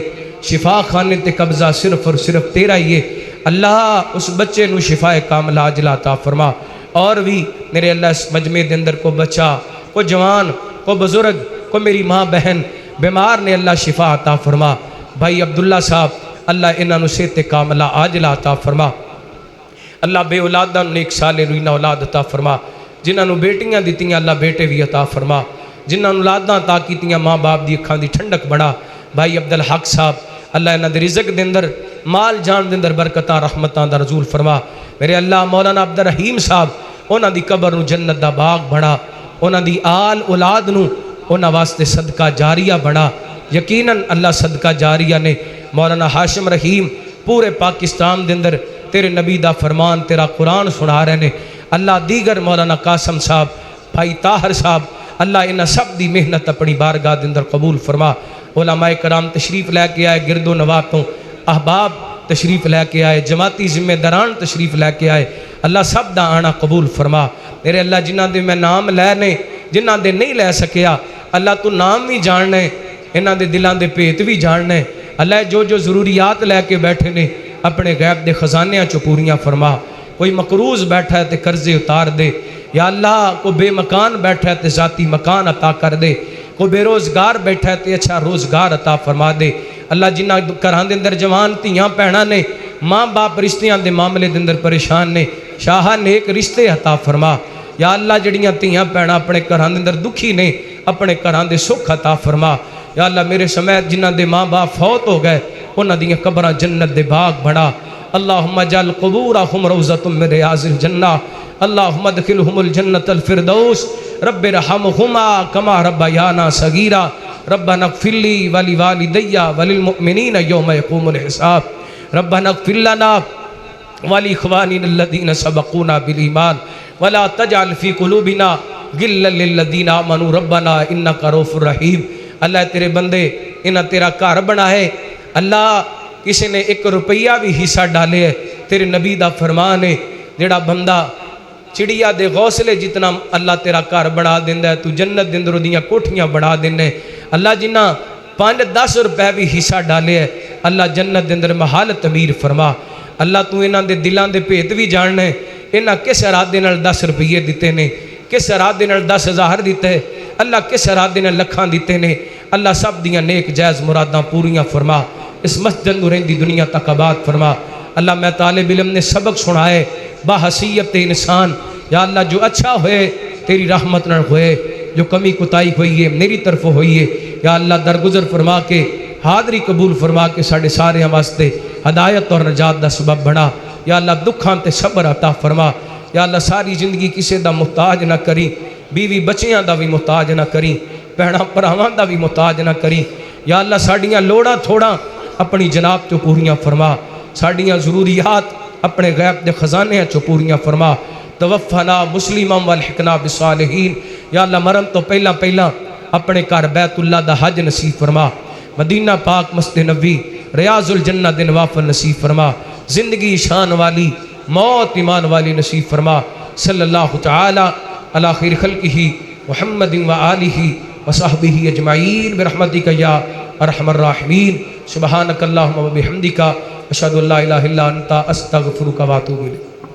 شفا خانے تے قبضہ صرف اور صرف تیرا ہی ہے اللہ اس بچے نو شفا کاملہ عاجلہ عطا فرما اور بھی میرے اللہ اس مجمع دے اندر کو بچہ کو جوان کو بزرگ کو میری ماں بہن بیمار نے اللہ شفا عطا فرما بھائی عبداللہ صاحب اللہ انہاں نو صحت کاملہ عاجلہ عطا فرما اللہ بے اولاداں نیک صالح نورینہ اولاد عطا فرما جنہاں نو بیٹیاں دیتیاں اللہ بیٹے بھی عطا فرما جنہاں نو اولاداں عطا کیتیاں ماں باپ دی اکھاں دی ٹھنڈک بڑھا بھائی عبدالحق صاحب اللہ انہاں دے رزق دے اندر مال جان دے اندر برکتاں رحمتاں دا نزول فرما میرے اللہ مولانا عبدالرحیم صاحب انہاں دی قبر نو جنت دا باغ بنا انہاں دی آل اولاد نو انہاں واسطے صدقہ جاریہ بنا یقیناً اللہ صدقہ جاریہ نے مولانا ہاشم رحیم پورے پاکستان دے اندر تیرے نبی دا فرمان تیرا قرآن سنا رہے نے اللہ دیگر مولانا قاسم صاحب بھائی طاہر صاحب اللہ انہاں سب دی محنت اپنی بارگاہ دے اندر قبول فرما علماء کرام تشریف لے کے آئے گرد و نواتوں احباب تشریف لے کے آئے جماعتی ذمہ داران تشریف لے کے آئے اللہ سب دا آنا قبول فرما میرے اللہ جنہاں دے میں نام لے نے جنہاں دے نہیں لے سکیا اللہ تو نام بھی جاننے انہاں دے دلان دے پیت بھی جاننے اللہ جو جو ضروریات لے کے بیٹھے نے اپنے غیب دے خزانیاں چو پوریاں فرما کوئی مقروض بیٹھا ہے تے قرضے اتار دے یا اللہ کو بے مکان بیٹھا ہے تے ذاتی مکان عطا کر دے کو بے روزگار بیٹھا ہے تے اچھا روزگار عطا فرما دے اللہ جنہ گھراں دے اندر جوان تیاں پہنا نے ماں باپ رشتیاں دے معاملے دے اندر پریشان نے شاہ نیک رشتے عطا فرما یا اللہ جڑیاں تیاں پہنا اپنے گھراں دے اندر دکھی نے اپنے گھراں دے سکھ عطا فرما یا اللہ میرے سمیت جنہ دے ماں باپ فوت ہو گئے انہاں دیاں قبراں جنت دے باغ بنا اللہم اجعل قبورہم روضۃ من ریاض الجنہ اللہم ادخلہم الجنۃ الفردوس رب ارحمہما کما ربیانا صغیرا ربنا اغفر لی ولوالدی وللمؤمنین یوم یقوم الحساب ربنا اغفر لنا ولاخواننا الذین سبقونا بالایمان ولا تجعل فی قلوبنا غلا للذین آمنوا ربنا انک رؤوف رحیم اللہ تیرے بندے انہاں تیرا گھر بنا ہے اللہ کسی نے 1 روپیہ بھی حصہ ڈالے ہے تیرے نبی دا فرمان ہے جڑا بندہ چڑیا دے غوصلے جتنا اللہ تیرا گھر بنا دیندہ ہے تو جنت دے اندر دیاں کوٹھیاں بنا دیندہ ہے اللہ جنہ 5-10 روپے بھی حصہ ڈالے ہے اللہ جنت دے اندر محال تعمیر فرما اللہ تو انہاں دے دلان دے پیت بھی جاننا ہے انہاں کس ارادے نال 10 روپیے دیتے نے کس ارادے نال 10,000 دیتے ہیں اللہ کس ارادے نال لکھاں دیتے نے اللہ سب دیاں نیک جائز مراداں پوریاں فرما اس مسجد نو رہندی دنیا تک آباد فرما اللہ میں طالب علم نے سبق سنائے باحثیت انسان یا اللہ جو اچھا ہوئے تیری رحمت نہ ہوئے، جو کمی کوتاہی ہوئی ہے میری طرف ہوئی ہے یا اللہ درگزر فرما کے حاضری قبول فرما کے ساڑھے سارے واسطے ہدایت اور نجات دا سبب بنا یا اللہ دکھاں تے صبر عطا فرما یا اللہ ساری زندگی کسی دا محتاج نہ کری، بیوی بچیاں دا بھی محتاج نہ کری، بہناں پراواں دا بھی محتاج نہ کری یا اللہ ساڑیاں لوڑاں تھوڑا اپنی جناب تو پوریاں فرما، ساڑیاں ضروریات اپنے غیب دے خزانے چو پوریاں فرما، توفنا مسلما والحقنا بالصالحین یا اللہ مرن تو پہلا اپنے گھر بیت اللہ دا حج نصیب فرما، مدینہ پاک مسجد نبوی ریاض الجنہ دن وافل نصیب فرما، زندگی شان والی موت ایمان والی نصیب فرما، صلی اللہ تعالی علی خیر خلقہ محمد و آلہ و صحبہ اجمعین برحمتک یا ارحم الراحمین، سبحانک اللہم و بحمدک اشہد ان لا الہ الا انت استغفرک و اتوب الیک۔